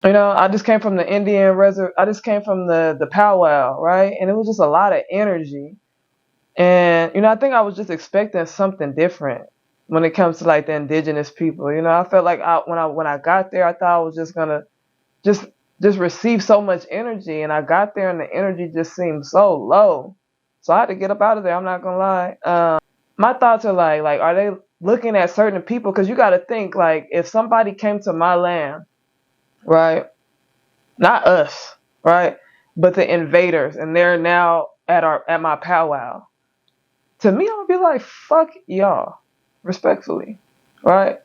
I just came from the Indian reserve. I just came from the powwow, right? And it was just a lot of energy. And I think I was just expecting something different when it comes to like the indigenous people. I felt like when I got there, I thought I was just gonna just just receive so much energy, and I got there and the energy just seemed so low. So I had to get up out of there. I'm not gonna lie. My thoughts are like, are they looking at certain people? Because you got to think like, if somebody came to my land, right? Not us, right? But the invaders, and they're now at my powwow. To me, I would be like, fuck y'all, respectfully, right?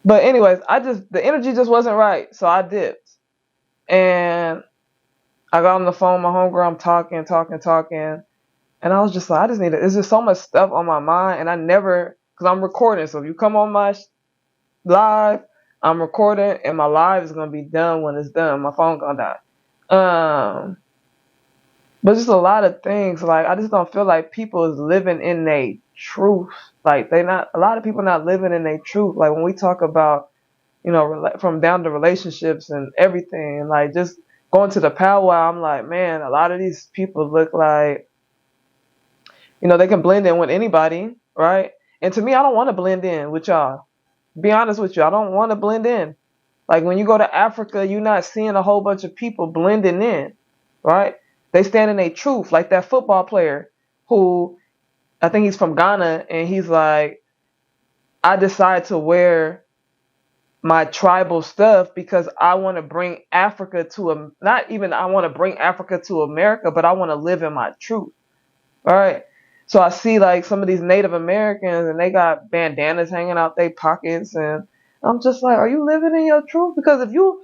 But anyways, the energy just wasn't right, so I dipped, and I got on the phone with my homegirl. I'm talking, and I was just like, I just need to. There's just so much stuff on my mind, and because I'm recording. So if you come on my live, I'm recording, and my live is gonna be done when it's done. My phone gonna die. But just a lot of things. Like, I just don't feel like people is living in their truth. Like, a lot of people not living in their truth. Like, when we talk about, from down to relationships and everything, and like just going to the powwow, I'm like, man, a lot of these people look like, they can blend in with anybody, right? And to me, I don't want to blend in with y'all. Be honest with you, I don't want to blend in. Like, when you go to Africa, you're not seeing a whole bunch of people blending in, right? They stand in their truth, like that football player who, I think he's from Ghana, and he's like, I decided to wear my tribal stuff because I want to bring Africa not even I want to bring Africa to America, but I want to live in my truth, right? So I see like some of these Native Americans, and they got bandanas hanging out their pockets, and I'm just like, are you living in your truth? Because if you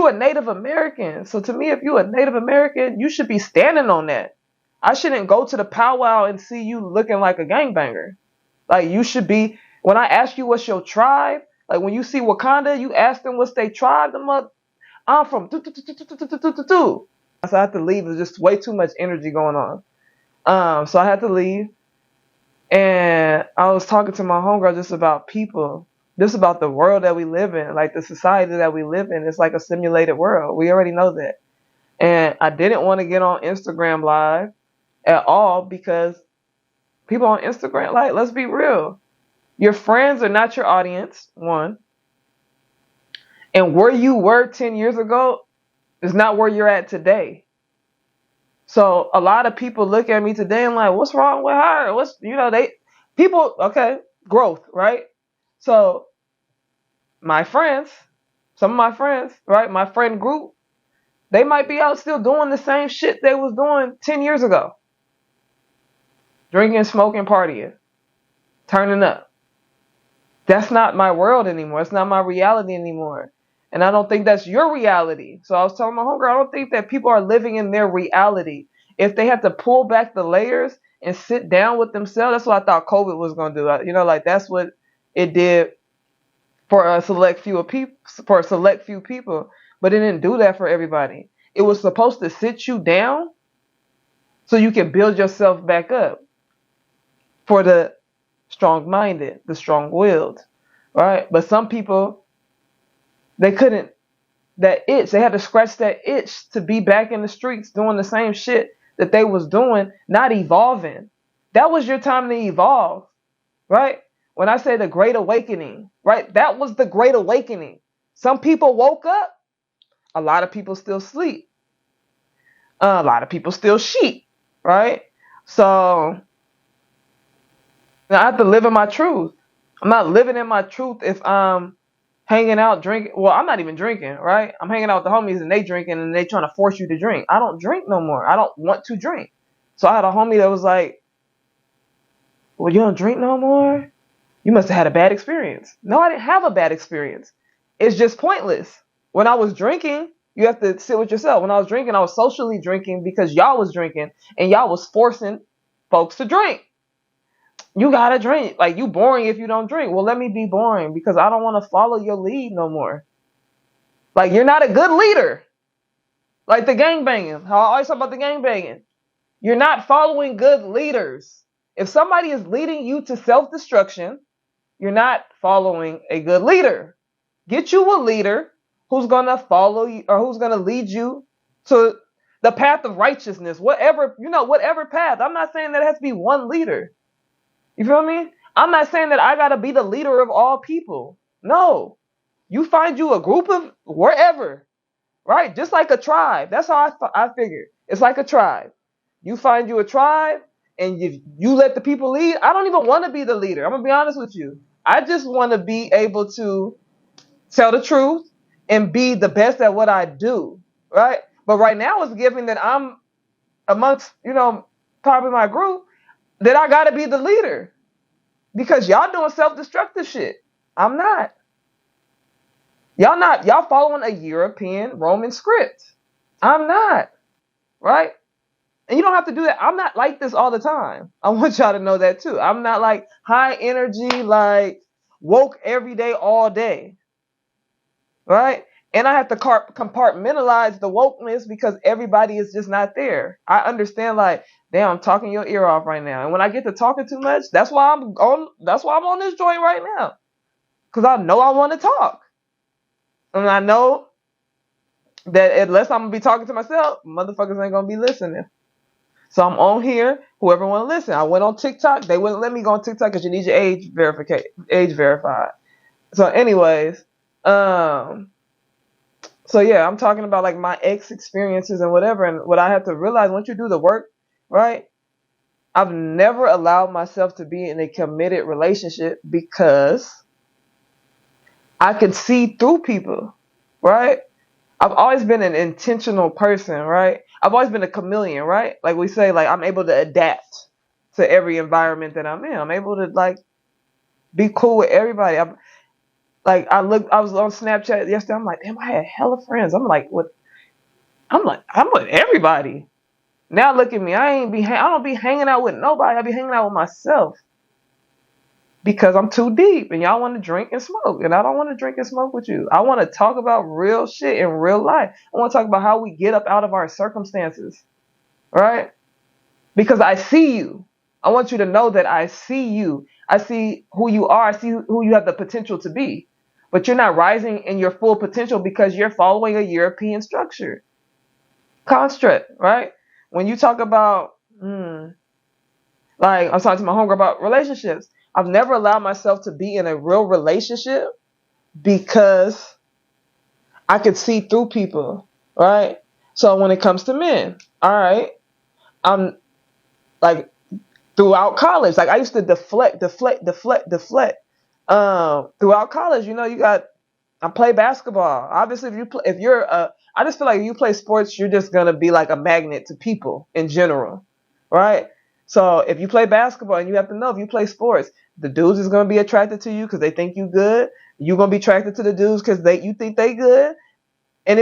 a Native American, so to me, if you a Native American, you should be standing on that. I shouldn't go to the powwow and see you looking like a gangbanger. Like, you should be, when I ask you what's your tribe, like when you see Wakanda, you ask them what's their tribe. I'm from. So I had to leave. There's just way too much energy going on. So I had to leave, and I was talking to my homegirl just about people, just about the world that we live in, like the society that we live in. It's like a simulated world. We already know that. And I didn't want to get on Instagram live at all because people on Instagram, like, let's be real. Your friends are not your audience, one. And where you were 10 years ago is not where you're at today. So a lot of people look at me today and like, what's wrong with her? Okay, growth, right? So some of my friends, right? My friend group, they might be out still doing the same shit they was doing 10 years ago. Drinking, smoking, partying, turning up. That's not my world anymore. It's not my reality anymore. And I don't think that's your reality. So I was telling my homegirl, I don't think that people are living in their reality. If they have to pull back the layers and sit down with themselves, that's what I thought COVID was going to do. Like that's what it did for a select few people, but it didn't do that for everybody. It was supposed to sit you down so you can build yourself back up for the strong-minded, the strong-willed, right? But some people, they couldn't, they had to scratch that itch to be back in the streets doing the same shit that they was doing, not evolving. That was your time to evolve, right? When I say the Great Awakening, right? That was the Great Awakening. Some people woke up. A lot of people still sleep. A lot of people still sheep, right? So I have to live in my truth. I'm not living in my truth if I'm hanging out drinking. Well, I'm not even drinking, right? I'm hanging out with the homies and they drinking and they trying to force you to drink. I don't drink no more. I don't want to drink. So I had a homie that was like, well, you don't drink no more? You must have had a bad experience. No, I didn't have a bad experience. It's just pointless. When I was drinking, you have to sit with yourself. When I was drinking, I was socially drinking because y'all was drinking and y'all was forcing folks to drink. You gotta drink. Like, you boring if you don't drink. Well, let me be boring because I don't want to follow your lead no more. Like, you're not a good leader. Like the gangbanging. How I always talk about the gangbanging. You're not following good leaders. If somebody is leading you to self-destruction, you're not following a good leader. Get you a leader who's going to follow you or who's going to lead you to the path of righteousness, whatever, whatever path. I'm not saying that it has to be one leader. You feel me? I'm not saying that I got to be the leader of all people. No. You find you a group of wherever, right? Just like a tribe. That's how I figure. It's like a tribe. You find you a tribe and you let the people lead. I don't even want to be the leader. I'm going to be honest with you. I just want to be able to tell the truth and be the best at what I do, right? But right now it's given that I'm amongst, probably my group, that I got to be the leader because y'all doing self-destructive shit. I'm not. Y'all following a European Roman script. I'm not, right? And you don't have to do that. I'm not like this all the time. I want y'all to know that too. I'm not like high energy, like woke every day, all day, right? And I have to compartmentalize the wokeness because everybody is just not there. I understand, like, damn, I'm talking your ear off right now. And when I get to talking too much, that's why I'm on this joint right now. Because I know I want to talk. And I know that unless I'm going to be talking to myself, motherfuckers ain't going to be listening. So I'm on here. Whoever want to listen. I went on TikTok. They wouldn't let me go on TikTok because you need your age verified. So anyways, so yeah, I'm talking about like my ex experiences and whatever. And what I have to realize once you do the work, right? I've never allowed myself to be in a committed relationship because I can see through people, right? I've always been an intentional person, right? I've always been a chameleon, right? Like we say, like I'm able to adapt to every environment that I'm in. I'm able to like be cool with everybody. I was on Snapchat yesterday. I'm like, damn, I had hella friends. I'm like, what? I'm with everybody. Now look at me. I don't be hanging out with nobody. I be hanging out with myself because I'm too deep and y'all want to drink and smoke. And I don't want to drink and smoke with you. I want to talk about real shit in real life. I want to talk about how we get up out of our circumstances, right? Because I see you. I want you to know that I see you. I see who you are. I see who you have the potential to be. But you're not rising in your full potential because you're following a European structure. Construct, right? When you talk about, like I was talking to my homegirl about relationships, I've never allowed myself to be in a real relationship because I could see through people, right? So when it comes to men, all right, I'm like throughout college, like I used to deflect. Throughout college, I play basketball. Obviously, I just feel like if you play sports, you're just gonna be like a magnet to people in general, right? So if you play basketball, and you have to know if you play sports, the dudes is gonna be attracted to you because they think you good. You're gonna be attracted to the dudes because you think they good, and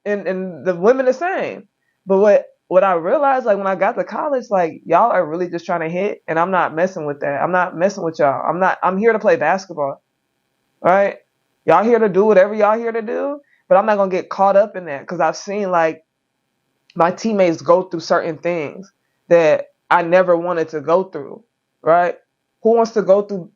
and the women the same. But what I realized, like when I got to college, like y'all are really just trying to hit, and I'm not messing with that. I'm not messing with y'all. I'm here to play basketball, right? Y'all here to do whatever y'all here to do, but I'm not gonna get caught up in that because I've seen like my teammates go through certain things that I never wanted to go through, right? Who wants to go through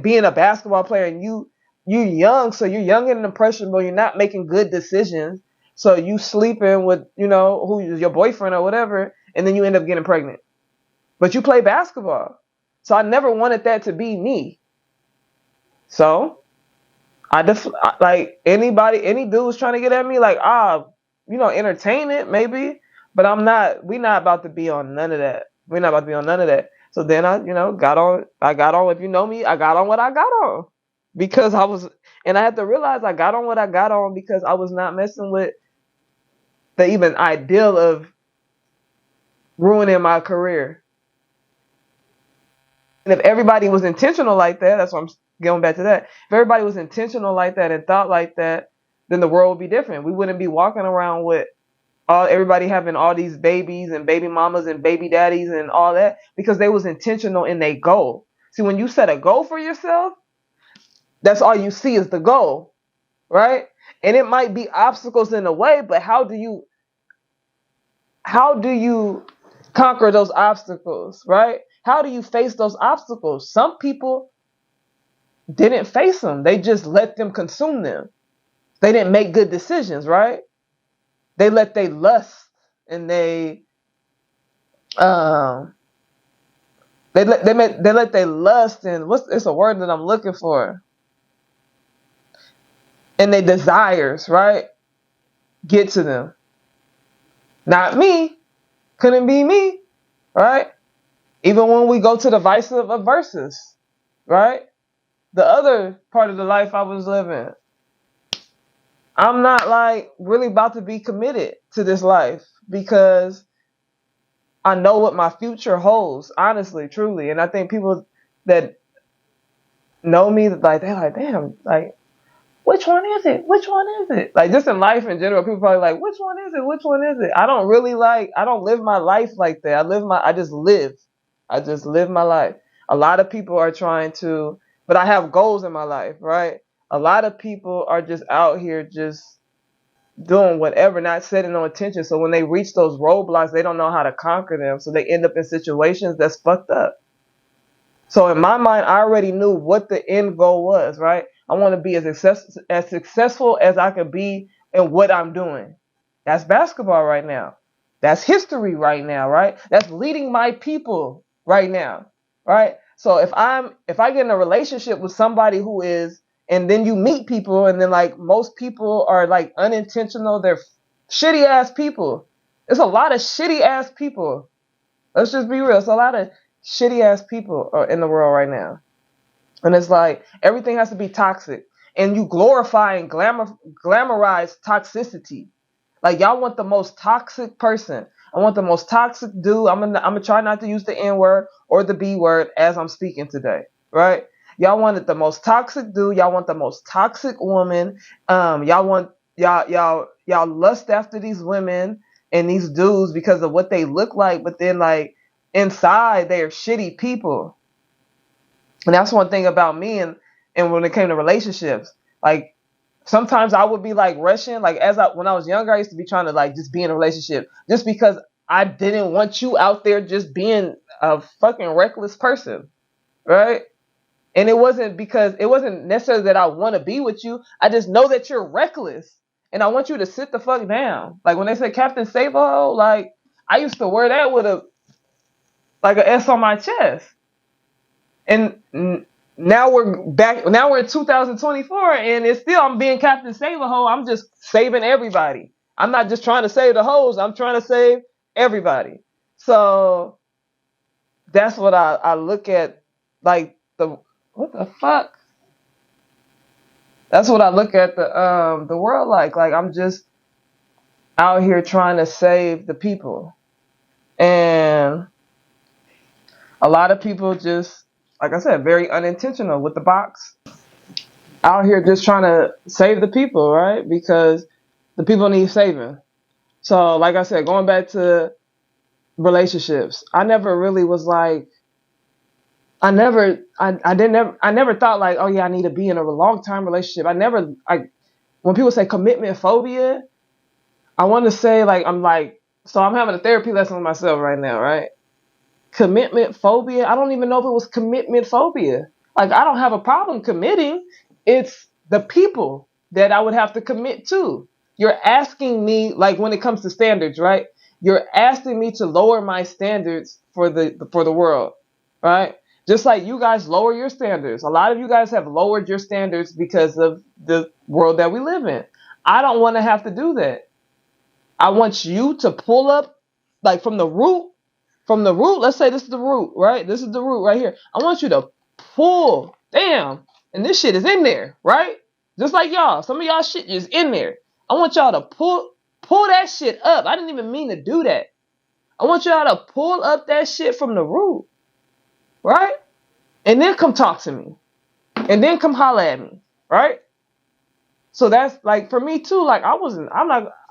being a basketball player and you're young, so you're young and impressionable, you're not making good decisions, so you sleeping with, who your boyfriend or whatever, and then you end up getting pregnant. But you play basketball. So I never wanted that to be me. So like any dude's trying to get at me, like, entertain it maybe, but we're not about to be on none of that. We're not about to be on none of that. So then I got on, if you know me, I got on what I got on because and I had to realize I got on what I got on because I was not messing with the even ideal of ruining my career. And if everybody was intentional like that, that's what I'm going back to that. If everybody was intentional like that and thought like that, then the world would be different. We wouldn't be walking around with everybody having all these babies and baby mamas and baby daddies and all that because they was intentional in their goal. See, when you set a goal for yourself, that's all you see is the goal, right? And it might be obstacles in the way, but how do you conquer those obstacles, right? How do you face those obstacles? Some people didn't face them. They just let them consume them. They didn't make good decisions, right? They let they lust and um they let they lust and it's a word that I'm looking for. And they desires, right? Get to them. Not me. Couldn't be me, right? Even when we go to the vice of verses, right? The other part of the life I was living, I'm not like really about to be committed to this life because I know what my future holds, honestly, truly. And I think people that know me, like, they're like, damn, like, which one is it? Which one is it? Like, just in life in general, people probably like, which one is it? Which one is it? I don't live my life like that. I just live. I just live my life. A lot of people are trying to, but I have goals in my life, right? A lot of people are just out here just doing whatever, not setting no intention. So when they reach those roadblocks, they don't know how to conquer them. So they end up in situations that's fucked up. So in my mind, I already knew what the end goal was, right? I want to be as successful as I could be in what I'm doing. That's basketball right now. That's history right now, right? That's leading my people right now, right? So if I get in a relationship with somebody who is, and then you meet people, and then like most people are like unintentional, they're shitty ass people. There's a lot of shitty ass people. Let's just be real. It's a lot of shitty ass people are in the world right now. And it's like everything has to be toxic. And you glorify and glamorize toxicity. Like y'all want the most toxic person. I want the most toxic dude. I'm gonna try not to use the N word or the B word as I'm speaking today. Right? Y'all wanted the most toxic dude. Y'all want the most toxic woman. Y'all lust after these women and these dudes because of what they look like, but then like inside they are shitty people. And that's one thing about me and when it came to relationships. Like sometimes I would be like rushing, like when I was younger, I used to be trying to like just be in a relationship just because I didn't want you out there just being a fucking reckless person. Right? And it wasn't necessarily that I want to be with you. I just know that you're reckless. And I want you to sit the fuck down. Like when they say Captain Save-A-Ho, like I used to wear that with an S on my chest. And now we're back. Now we're in 2024, and it's still I'm being Captain Save-A-Ho. I'm just saving everybody. I'm not just trying to save the hoes. I'm trying to save everybody. So that's what I look at. Like what the fuck? That's what I look at the world like. Like I'm just out here trying to save the people, and a lot of people just, like I said, very unintentional with the box. Out here just trying to save the people, right? Because the people need saving. So, like I said, going back to relationships, I never really was like, I never thought like, oh yeah, I need to be in a long-term relationship. When people say commitment phobia, I want to say like, so I'm having a therapy lesson with myself right now, right? Commitment phobia. I don't even know if it was commitment phobia. Like I don't have a problem committing. It's the people that I would have to commit to. You're asking me, like when it comes to standards, right? You're asking me to lower my standards for the world, right? Just like you guys lower your standards. A lot of you guys have lowered your standards because of the world that we live in. I don't want to have to do that. I want you to pull up, like from the root, let's say this is the root, right? This is the root right here. I want you to pull, damn, and this shit is in there, right? Just like y'all, some of y'all shit is in there. I want y'all to pull that shit up. I didn't even mean to do that. I want y'all to pull up that shit from the root, right? And then come talk to me. And then come holler at me, right? So that's like, for me too, like I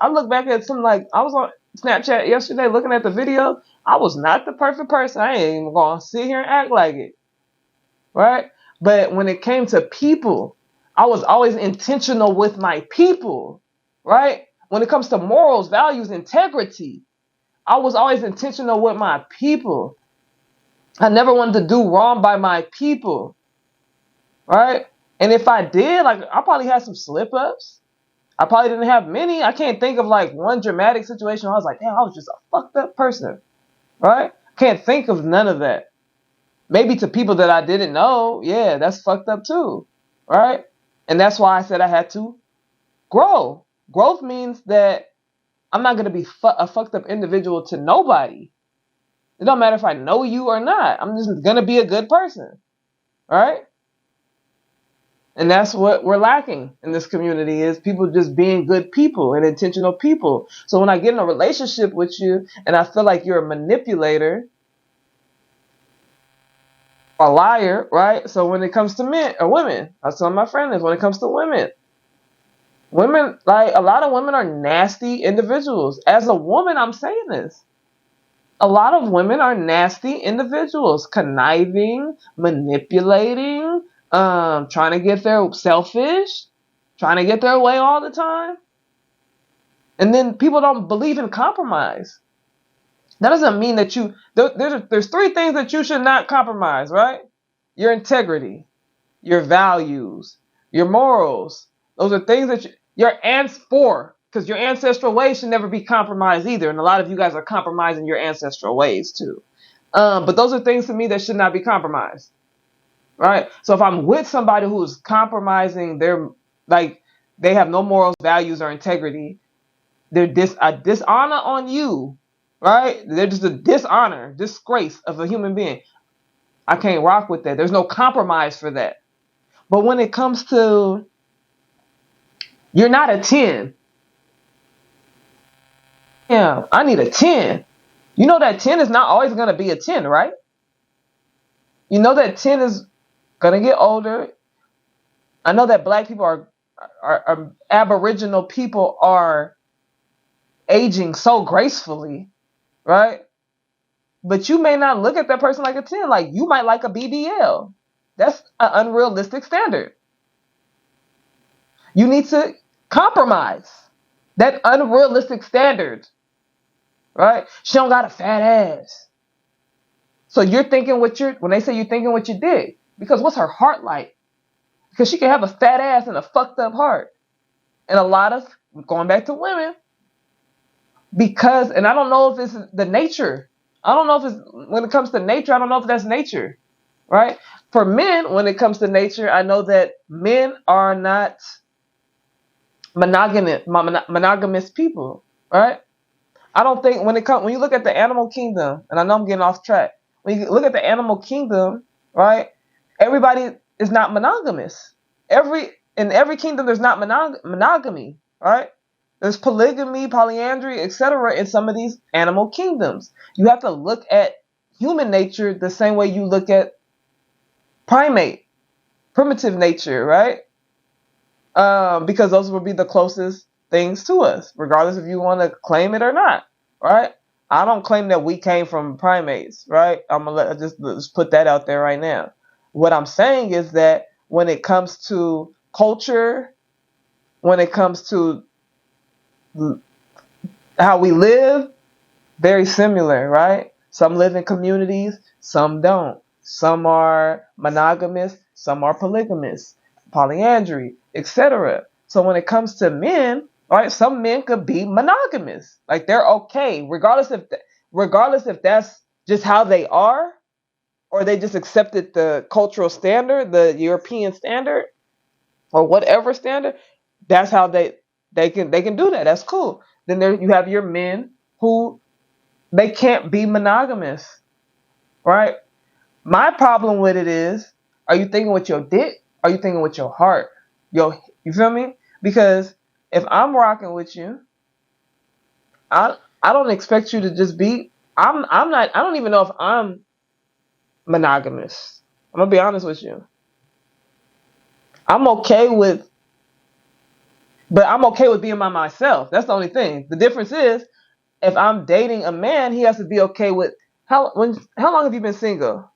look back at some, like I was on Snapchat yesterday looking at the video. I was not the perfect person. I ain't even gonna sit here and act like it. Right? But when it came to people, I was always intentional with my people. Right? When it comes to morals, values, integrity, I was always intentional with my people. I never wanted to do wrong by my people. Right? And if I did, like I probably had some slip ups. I probably didn't have many. I can't think of like one dramatic situation where I was like, damn, I was just a fucked up person, right? Can't think of none of that. Maybe to people that I didn't know, yeah, that's fucked up too, right? And that's why I said I had to grow. Growth means that I'm not going to be a fucked up individual to nobody. It don't matter if I know you or not. I'm just going to be a good person, right? And that's what we're lacking in this community is people just being good people and intentional people. So when I get in a relationship with you and I feel like you're a manipulator, a liar, right? So when it comes to men or women, I was telling my friend this, when it comes to women, like a lot of women are nasty individuals. As a woman, I'm saying this. A lot of women are nasty individuals, conniving, manipulating, trying to get their selfish, trying to get their way all the time. And then people don't believe in compromise. That doesn't mean that there's three things that you should not compromise, right? Your integrity, your values, your morals. Those are things that because your ancestral ways should never be compromised either. And a lot of you guys are compromising your ancestral ways too. But those are things to me that should not be compromised, right? So if I'm with somebody who's compromising they have no morals, values, or integrity, they're a dishonor on you, right? They're just a disgrace of a human being. I can't rock with that. There's no compromise for that. But when it comes to, you're not a 10. Yeah, I need a 10. You know that 10 is not always going to be a 10, right? You know that 10 is going to get older. I know that black people are aboriginal people are aging so gracefully, right? But you may not look at that person like a 10. Like you might like a BBL. That's an unrealistic standard. You need to compromise that unrealistic standard, right? She don't got a fat ass. So you're thinking when they say you're thinking what you did, because what's her heart like? Because she can have a fat ass and a fucked up heart. And a lot of, going back to women, and I don't know if it's the nature. I don't know if it's, when it comes to nature, I don't know if that's nature, right? For men, when it comes to nature, I know that men are not monogamous people, right? I don't think when you look at the animal kingdom, and I know I'm getting off track, when you look at the animal kingdom, right? Everybody is not monogamous. In every kingdom, there's not monogamy, right? There's polygamy, polyandry, etc. in some of these animal kingdoms. You have to look at human nature the same way you look at primitive nature, right? Because those would be the closest things to us, regardless if you want to claim it or not, right? I don't claim that we came from primates, right? I'm gonna just put that out there right now. What I'm saying is that when it comes to culture, when it comes to how we live, very similar, right? Some live in communities, some don't. Some are monogamous, some are polygamous, polyandry, etc. So when it comes to men, right, some men could be monogamous. Like they're okay, regardless if that's just how they are, or they just accepted the cultural standard, the European standard, or whatever standard. That's how they can do that. That's cool. Then you have your men who they can't be monogamous, right? My problem with it is, are you thinking with your dick? Are you thinking with your heart? You feel me? Because if I'm rocking with you, I don't expect you to just be. I'm not. I don't even know if I'm monogamous. I'm gonna be honest with you. I'm okay with being by myself. That's the only thing. The difference is, if I'm dating a man, he has to be okay with how long have you been single?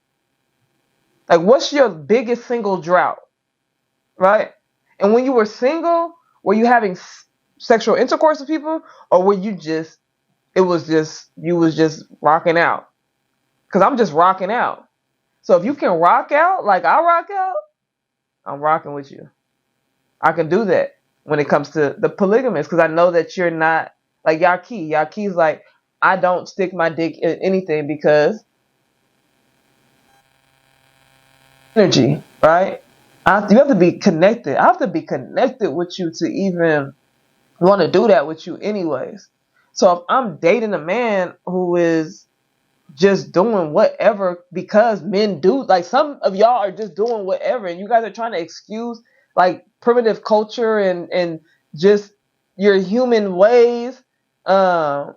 Like, what's your biggest single drought, right? And when you were single, were you having sexual intercourse with people, or were you you was just rocking out? Because I'm just rocking out. So if you can rock out like I rock out, I'm rocking with you. I can do that. when it comes to the polygamist, because I know that you're not like Yaki. Yaki's like, I don't stick my dick in anything because energy, right? You have to be connected. I have to be connected with you to even want to do that with you anyways. So if I'm dating a man who is just doing whatever because men do, like some of y'all are just doing whatever and you guys are trying to excuse like primitive culture and just your human ways, your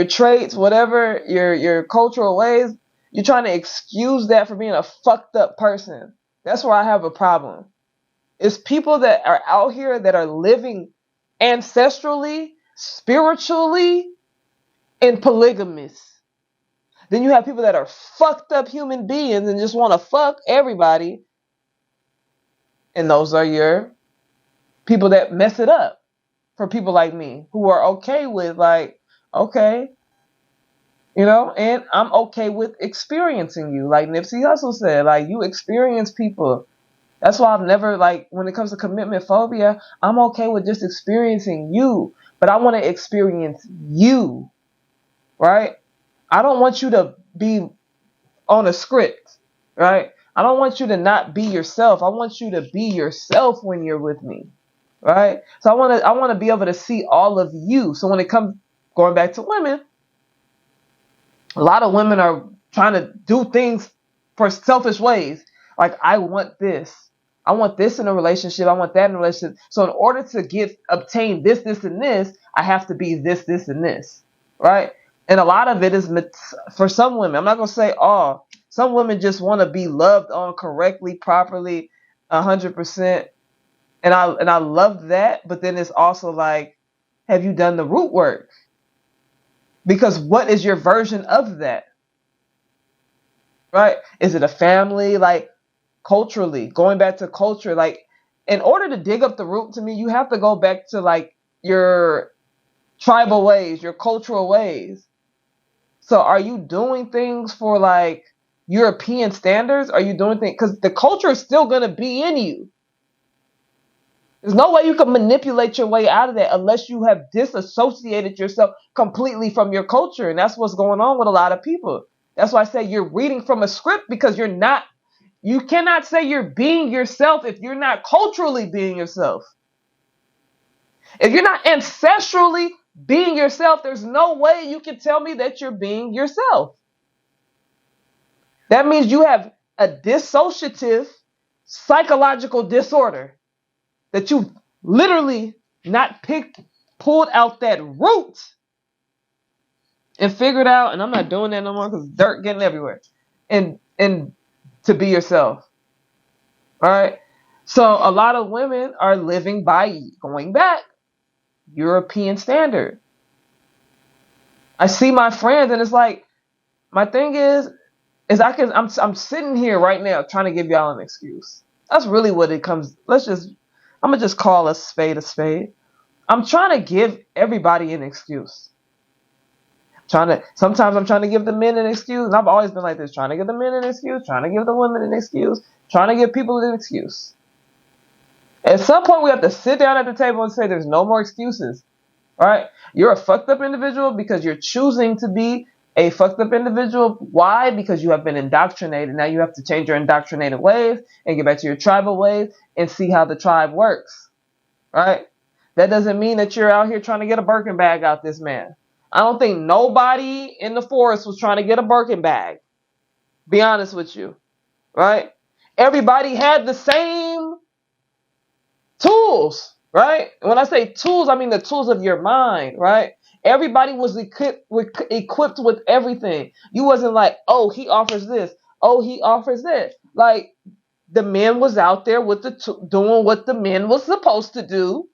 traits, whatever, your cultural ways, you're trying to excuse that for being a fucked up person. That's where I have a problem. It's people that are out here that are living ancestrally, spiritually, and polygamous. Then you have people that are fucked up human beings and just want to fuck everybody. And those are your people that mess it up for people like me who are okay with like, okay, you know, and I'm okay with experiencing you. Like Nipsey Hussle said, like you experience people. That's why I've never, like, when it comes to commitment phobia, I'm okay with just experiencing you. But I want to experience you, right? I don't want you to be on a script, right? I don't want you to not be yourself. I want you to be yourself when you're with me, right? So I want to be able to see all of you. So when it comes, going back to women, a lot of women are trying to do things for selfish ways. Like, I want this. I want this in a relationship. I want that in a relationship. So in order to obtain this, and this, I have to be this, and this, right? And a lot of it is for some women. I'm not going to say all. Some women just want to be loved on correctly, properly, 100%. And I love that. But then it's also like, have you done the root work? Because what is your version of that? Right? Is it a family? Like, culturally, going back to culture, like in order to dig up the root, to me, you have to go back to like your tribal ways, your cultural ways. So are you doing things for like European standards? Are you doing things because the culture is still going to be in you? There's no way you can manipulate your way out of that unless you have disassociated yourself completely from your culture. And that's what's going on with a lot of people. That's why I say you're reading from a script, because you cannot say you're being yourself if you're not culturally being yourself. If you're not ancestrally being yourself, there's no way you can tell me that you're being yourself. That means you have a dissociative psychological disorder that you've literally not pulled out that root and figured out, and I'm not doing that no more because dirt getting everywhere. And to be yourself. All right. So a lot of women are living by going back European standard. I see my friends and it's like, my thing is I'm sitting here right now trying to give y'all an excuse. That's really what it comes. I'm going to just call a spade a spade. I'm trying to give everybody an excuse. Sometimes I'm trying to give the men an excuse, and I've always been like this, trying to give the men an excuse, trying to give the women an excuse, trying to give people an excuse. At some point, we have to sit down at the table and say there's no more excuses, right? You're a fucked up individual because you're choosing to be a fucked up individual. Why? Because you have been indoctrinated. Now you have to change your indoctrinated ways and get back to your tribal ways and see how the tribe works, right? That doesn't mean that you're out here trying to get a Birkin bag out this man. I don't think nobody in the forest was trying to get a Birkin bag. Be honest with you, right? Everybody had the same tools, right? When I say tools, I mean the tools of your mind, right? Everybody was equipped with everything. You wasn't like, oh, he offers this. Oh, he offers that. Like, the men was out there with doing what the men was supposed to do,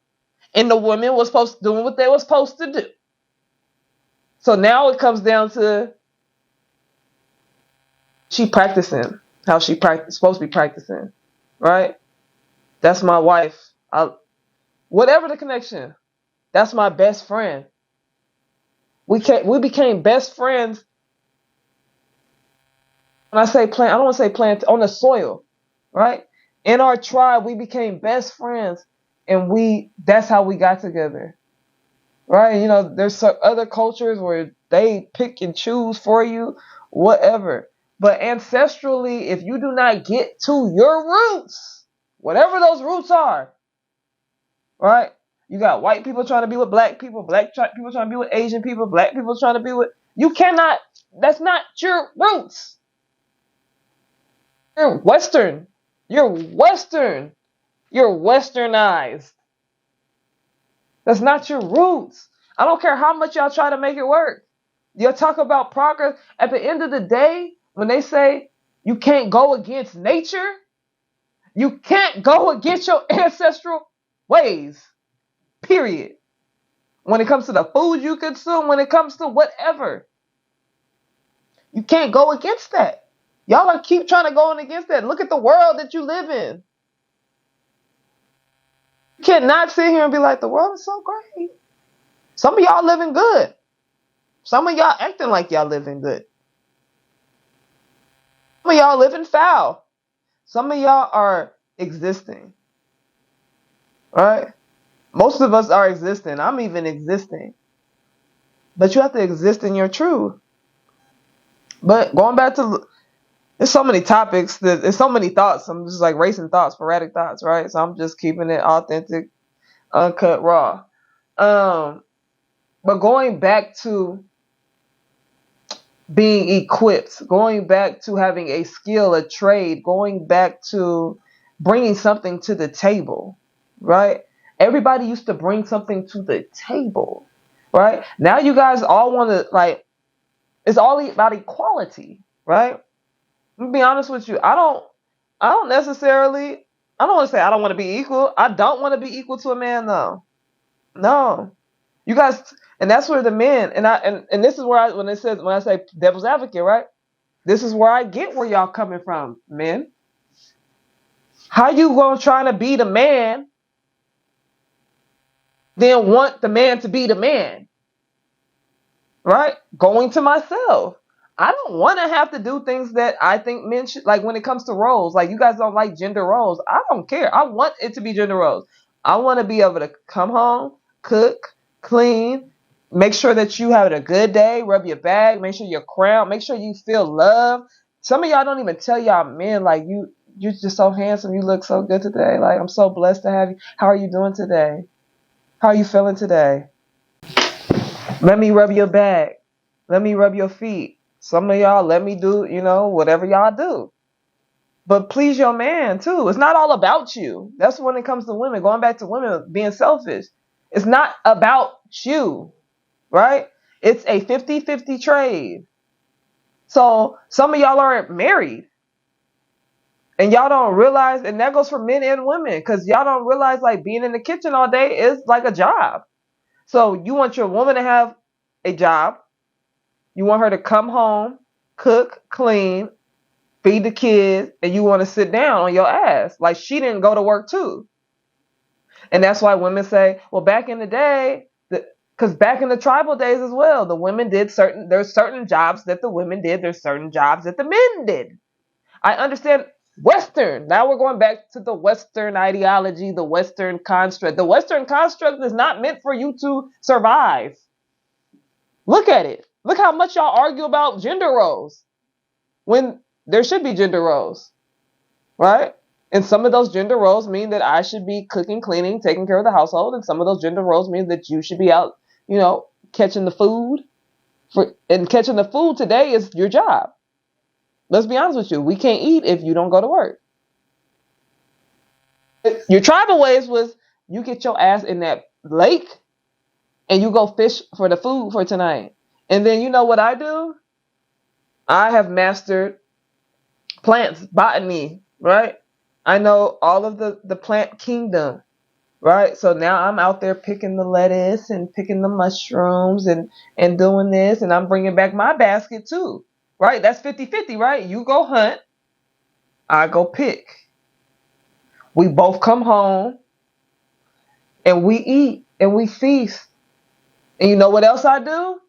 and the women was doing what they were supposed to do. So now it comes down to she practicing how supposed to be practicing, right? That's my wife. Whatever the connection, that's my best friend. We became best friends. When I say plant, I don't want to say plant on the soil, right? In our tribe, we became best friends, and that's how we got together, right? You know, there's some other cultures where they pick and choose for you, whatever. But ancestrally, if you do not get to your roots, whatever those roots are, right? You got white people trying to be with black people, people trying to be with Asian people, black people trying to be with. You cannot. That's not your roots. You're Western. You're Western. You're Westernized. That's not your roots. I don't care how much y'all try to make it work. You'll talk about progress. At the end of the day, when they say you can't go against nature, you can't go against your ancestral ways. Period. When it comes to the food you consume, when it comes to whatever, you can't go against that. Y'all are keep trying to go against that. Look at the world that you live in. You cannot sit here and be like, the world is so great. Some of y'all living good. Some of y'all acting like y'all living good. Some of y'all living foul. Some of y'all are existing. Right? Most of us are existing. I'm even existing. But you have to exist in your truth. But going back to, there's so many topics, there's so many thoughts. I'm just like racing thoughts, sporadic thoughts, right? So I'm just keeping it authentic, uncut, raw. But going back to being equipped, going back to having a skill, a trade, going back to bringing something to the table, right? Everybody used to bring something to the table, right? Now you guys all want to, like, it's all about equality, right? Let me be honest with you. I don't want to say I don't want to be equal. I don't want to be equal to a man, though. No. You guys, and that's where the men, and this is where when I say devil's advocate, right? This is where I get where y'all coming from, men. How you gonna try to be the man, then want the man to be the man? Right? Going to myself. I don't want to have to do things that I think men should, like when it comes to roles. Like you guys don't like gender roles. I don't care. I want it to be gender roles. I want to be able to come home, cook, clean, make sure that you have a good day, rub your back, make sure you're crowned, make sure you feel love. Some of y'all don't even tell y'all men, like, you're just so handsome, you look so good today. Like, I'm so blessed to have you. How are you doing today? How are you feeling today? Let me rub your back. Let me rub your feet. Some of y'all let me do, whatever y'all do. But please your man too. It's not all about you. That's when it comes to women. Going back to women being selfish. It's not about you, right? It's a 50-50 trade. So some of y'all aren't married. And y'all don't realize, and that goes for men and women, because y'all don't realize like being in the kitchen all day is like a job. So you want your woman to have a job. You want her to come home, cook, clean, feed the kids, and you want to sit down on your ass. Like she didn't go to work too. And that's why women say, well, back in the day, because back in the tribal days as well, the women did there's certain jobs that the women did, there's certain jobs that the men did. I understand Western. Now we're going back to the Western ideology, the Western construct. The Western construct is not meant for you to survive. Look at it. Look how much y'all argue about gender roles when there should be gender roles, right? And some of those gender roles mean that I should be cooking, cleaning, taking care of the household. And some of those gender roles mean that you should be out, catching the food. And catching the food today is your job. Let's be honest with you. We can't eat if you don't go to work. Your tribal ways was you get your ass in that lake and you go fish for the food for tonight. And then you know what I do? I have mastered plants, botany, right? I know all of the plant kingdom, right? So now I'm out there picking the lettuce and picking the mushrooms and doing this. And I'm bringing back my basket too, right? That's 50-50, right? You go hunt, I go pick. We both come home and we eat and we feast. And you know what else I do?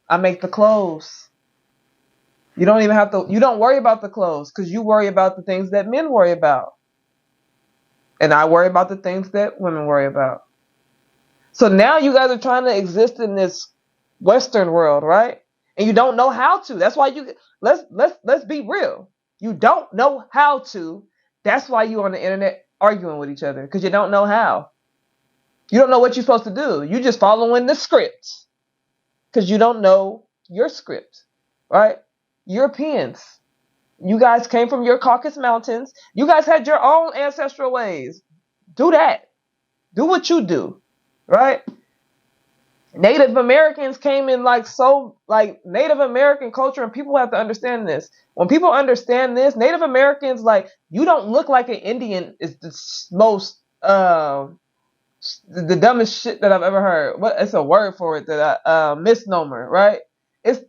I make the clothes. You don't worry about the clothes because you worry about the things that men worry about. And I worry about the things that women worry about. So now you guys are trying to exist in this Western world, right? And you don't know how to. That's why let's be real. You don't know how to. That's why you're on the internet arguing with each other, because you don't know how. You don't know what you're supposed to do. You just following the script because you don't know your script, right? Europeans, you guys came from your Caucasus Mountains. You guys had your own ancestral ways. Do that. Do what you do, right? Native Americans came in like Native American culture, and people have to understand this. When people understand this, Native Americans, like, you don't look like an Indian is the most the dumbest shit that I've ever heard. What, it's a word for it that I misnomer, right? It's,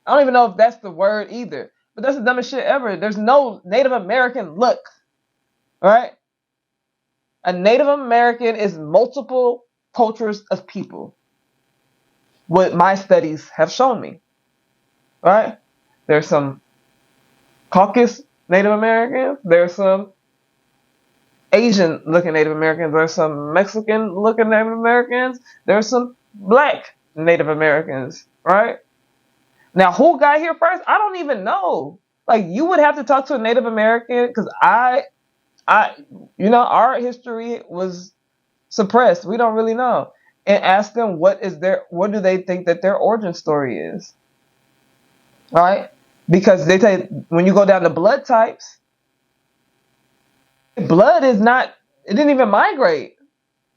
I don't even know if that's the word either, but that's the dumbest shit ever. There's no Native American look, right? A Native American is multiple cultures of people. What my studies have shown me, right? There's some Caucasus Native Americans. There's some Asian looking Native Americans. There's some Mexican looking Native Americans. There's some black Native Americans, right? Now, who got here first? I don't even know. Like, you would have to talk to a Native American, because our history was suppressed. We don't really know. And ask them what do they think that their origin story is, right? Because they say when you go down to blood types, blood is not, it didn't even migrate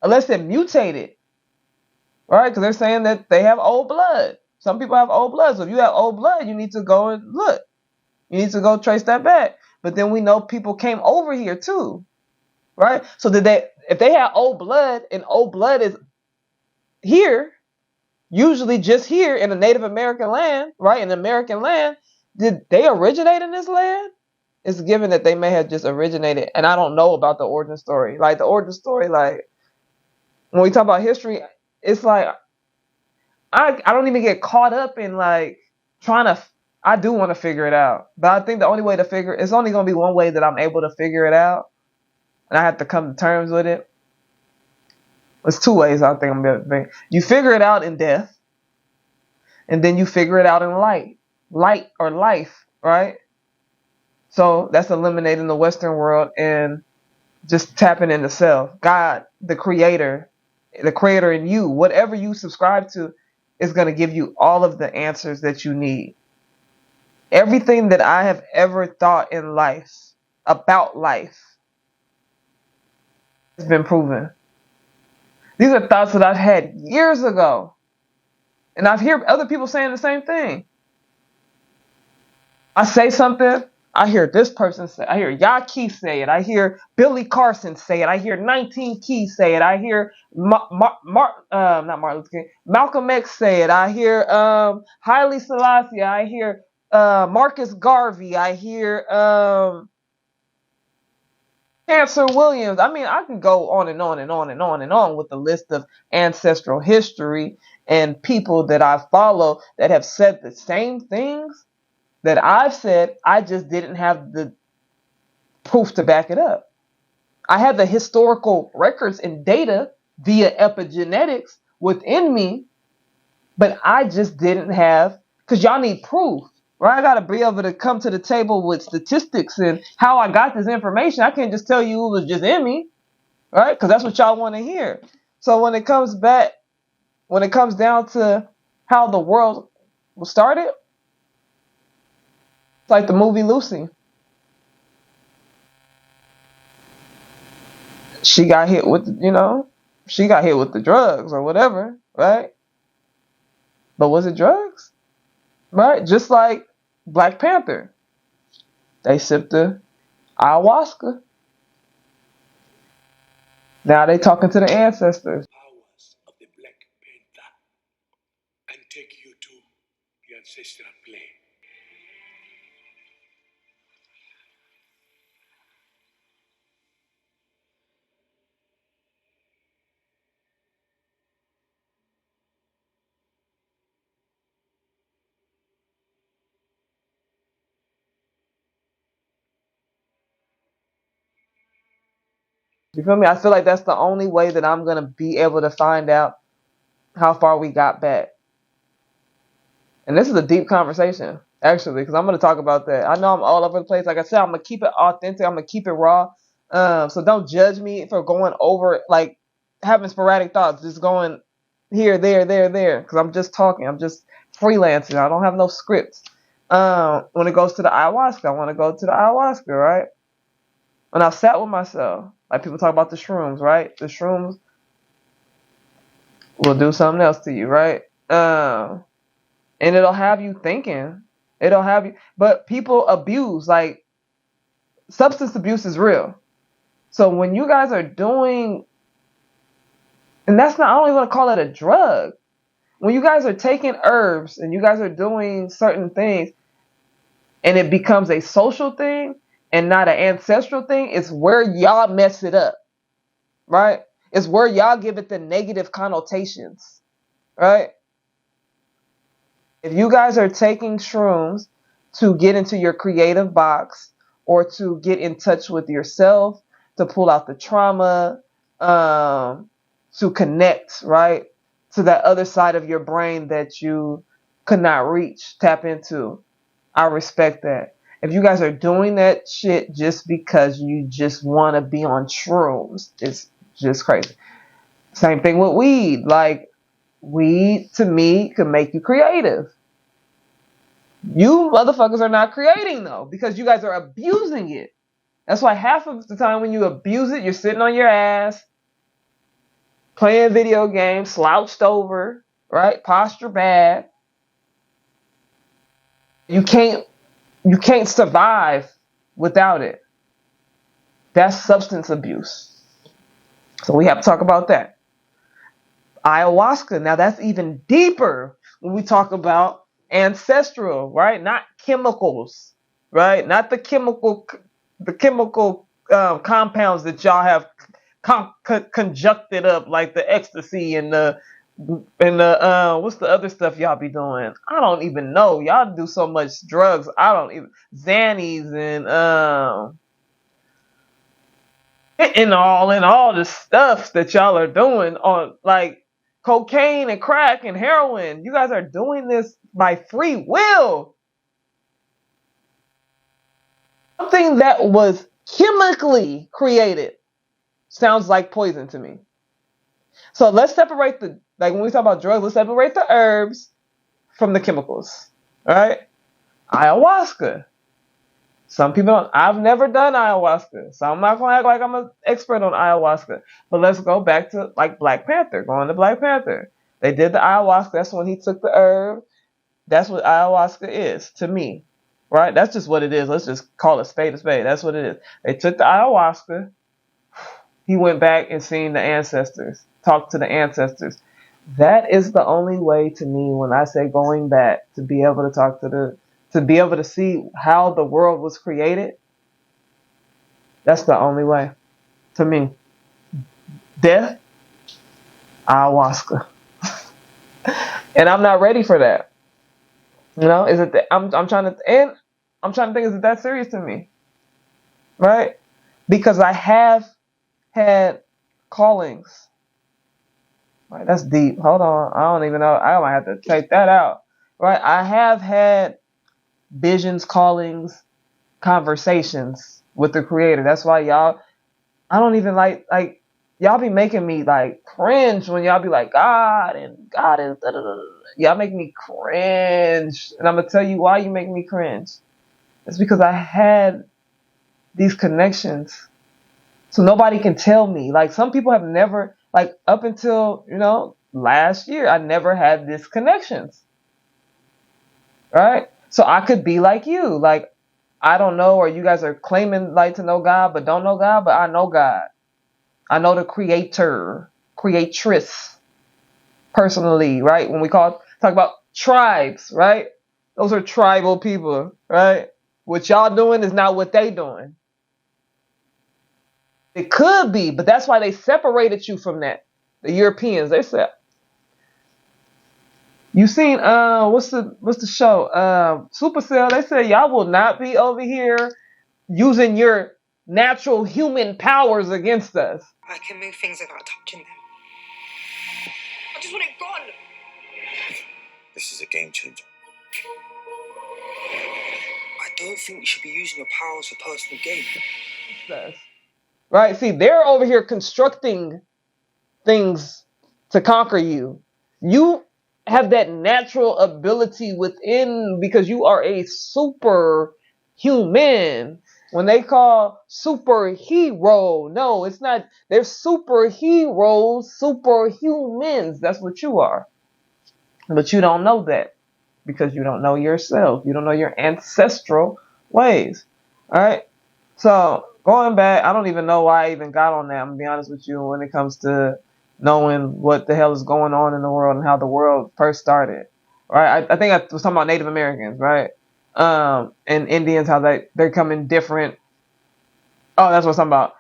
unless it mutated, right? Because they're saying that they have old blood. Some people have old blood. So if you have old blood, you need to go and look. You need to go trace that back. But then we know people came over here too, right? So if they have old blood, and old blood is here, usually just here in a Native American land, right? In American land, did they originate in this land? It's given that they may have just originated, and I don't know about the origin story. Like, the origin story, like, when we talk about history, it's like I don't even get caught up in like trying to. I do want to figure it out, but I think the only way to figure it's only going to be one way that I'm able to figure it out, and I have to come to terms with it. There's two ways I think I'm going to think. You figure it out in death, and then you figure it out in light or life, right? So that's eliminating the Western world and just tapping into self. God, the creator in you, whatever you subscribe to, is going to give you all of the answers that you need. Everything that I have ever thought in life, about life, has been proven. These are thoughts that I've had years ago. And I've heard other people saying the same thing. I say something, I hear this person say it. I hear Yaki say it. I hear Billy Carson say it. I hear 19 Keys say it. I hear not Martin Luther King, Malcolm X say it. I hear Haile Selassie. I hear Marcus Garvey. I hear Cancer Williams. I mean, I can go on and on and on and on and on with the list of ancestral history and people that I follow that have said the same things that I've said. I just didn't have the proof to back it up. I have the historical records and data via epigenetics within me, but I just didn't have, because y'all need proof, right? I got to be able to come to the table with statistics and how I got this information. I can't just tell you it was just in me, right? Because that's what y'all want to hear. So when it comes down to how the world was started, it's like the movie Lucy. She got hit with the drugs or whatever, right? But was it drugs? Right? Just like Black Panther. They sipped the ayahuasca. Now they talking to the ancestors. Powers of the Black Panther and take you to the ancestral plane. You feel me? I feel like that's the only way that I'm going to be able to find out how far we got back. And this is a deep conversation, actually, because I'm going to talk about that. I know I'm all over the place. Like I said, I'm going to keep it authentic. I'm going to keep it raw. So don't judge me for going over, like, having sporadic thoughts, just going here, there, because I'm just talking. I'm just freelancing. I don't have no scripts. When it goes to the ayahuasca, I want to go to the ayahuasca, right? When I've sat with myself, like people talk about the shrooms, right? The shrooms will do something else to you, right? And it'll have you thinking. It'll have you, but people abuse, like substance abuse is real. So when you guys are doing, and that's not, I don't even want to call it a drug. When you guys are taking herbs and you guys are doing certain things and it becomes a social thing and not an ancestral thing, it's where y'all mess it up, right? It's where y'all give it the negative connotations, right? If you guys are taking shrooms to get into your creative box or to get in touch with yourself, to pull out the trauma, to connect, right, to that other side of your brain that you could not reach, tap into, I respect that. If you guys are doing that shit just because you just want to be on shrooms, it's just crazy. Same thing with weed. Like, weed, to me, could make you creative. You motherfuckers are not creating, though, because you guys are abusing it. That's why half of the time when you abuse it, you're sitting on your ass, playing video games, slouched over, right? Posture bad. You can't survive without it. That's substance abuse. So we have to talk about that. Ayahuasca, now that's even deeper when we talk about ancestral, right? Not chemicals, right? Not the chemical compounds that y'all have conjuncted up, like the ecstasy and the what's the other stuff y'all be doing? I don't even know. Y'all do so much drugs. I don't even, Xannies and all the stuff that y'all are doing on, like, cocaine and crack and heroin. You guys are doing this by free will. Something that was chemically created sounds like poison to me. So let's separate like when we talk about drugs, let's separate the herbs from the chemicals. All right? Ayahuasca. Some people don't. I've never done ayahuasca, so I'm not going to act like I'm an expert on ayahuasca. But let's go back to, like, Black Panther, going to Black Panther. They did the ayahuasca. That's when he took the herb. That's what ayahuasca is to me, right? That's just what it is. Let's just call it spade a spade. That's what it is. They took the ayahuasca. He went back and seen the ancestors, talked to the ancestors. That is the only way to me when I say going back, to be able to talk to be able to see how the world was created. That's the only way to me. Death, ayahuasca. And I'm not ready for that. You know, I'm trying to think, is it that serious to me? Right? Because I have had callings. Right, that's deep. Hold on. I don't even know. I might have to take that out. Right? I have had visions, callings, conversations with the creator. That's why y'all, I don't even like y'all be making me like cringe when y'all be like God is da, da, da, da. Y'all make me cringe. And I'm going to tell you why you make me cringe. It's because I had these connections. So nobody can tell me. Like, some people have never, like, up until, last year, I never had these connections. Right? So I could be like you. Like, I don't know, or you guys are claiming like to know God, but don't know God, but I know God. I know the creator, creatress, personally, right? When we talk about tribes, right? Those are tribal people, right? What y'all doing is not what they doing. It could be, but that's why they separated you from that. The Europeans, they said. You seen what's the show? Supercell, they said y'all will not be over here using your natural human powers against us. I can move things without touching them. I just want it gone. This is a game changer. I don't think you should be using your powers for personal gain. Right? See, they're over here constructing things to conquer you. You have that natural ability within because you are a super human. When they call superhero, no, it's not. They're superheroes, superhumans. That's what you are. But you don't know that because you don't know yourself. You don't know your ancestral ways. All right. So going back, I don't even know why I even got on that. I'm gonna be honest with you when it comes to knowing what the hell is going on in the world and how the world first started. Right. I think I was talking about Native Americans, right? And Indians, how they come in different. Oh, that's what I'm talking about.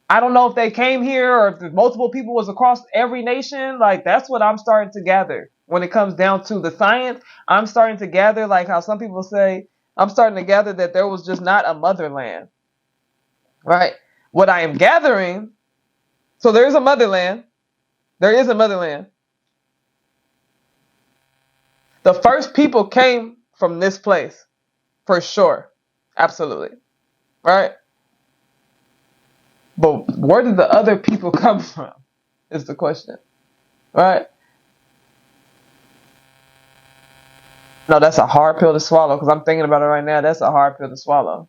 I don't know if they came here or if multiple people was across every nation. Like, that's what I'm starting to gather. When it comes down to the science, I'm starting to gather, like how some people say, I'm starting to gather that there was just not a motherland. Right? What I am gathering, so there is a motherland. There is a motherland. The first people came from this place. For sure. Absolutely. Right? But where did the other people come from? Is the question. Right? No, that's a hard pill to swallow because I'm thinking about it right now. That's a hard pill to swallow.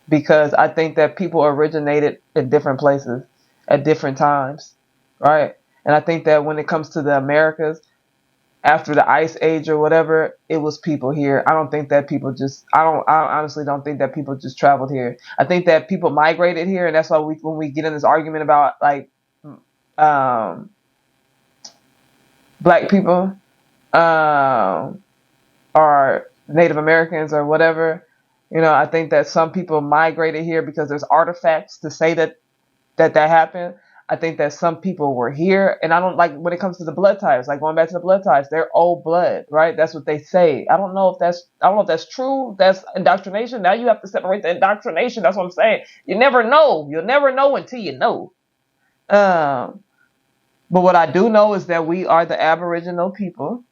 Because I think that people originated in different places at different times. Right? And I think that when it comes to the Americas, after the Ice Age or whatever, it was people here. I don't think that people just, I honestly don't think that people just traveled here. I think that people migrated here, and that's why when we get in this argument about like black people or Native Americans or whatever, I think that some people migrated here because there's artifacts to say that happened. I think that some people were here, and I don't like when it comes to the blood types, like going back to the blood types, they're old blood, right? That's what they say. I don't know if that's true. That's indoctrination. Now you have to separate the indoctrination. That's what I'm saying. You never know. You'll never know until you know. But what I do know is that we are the aboriginal people,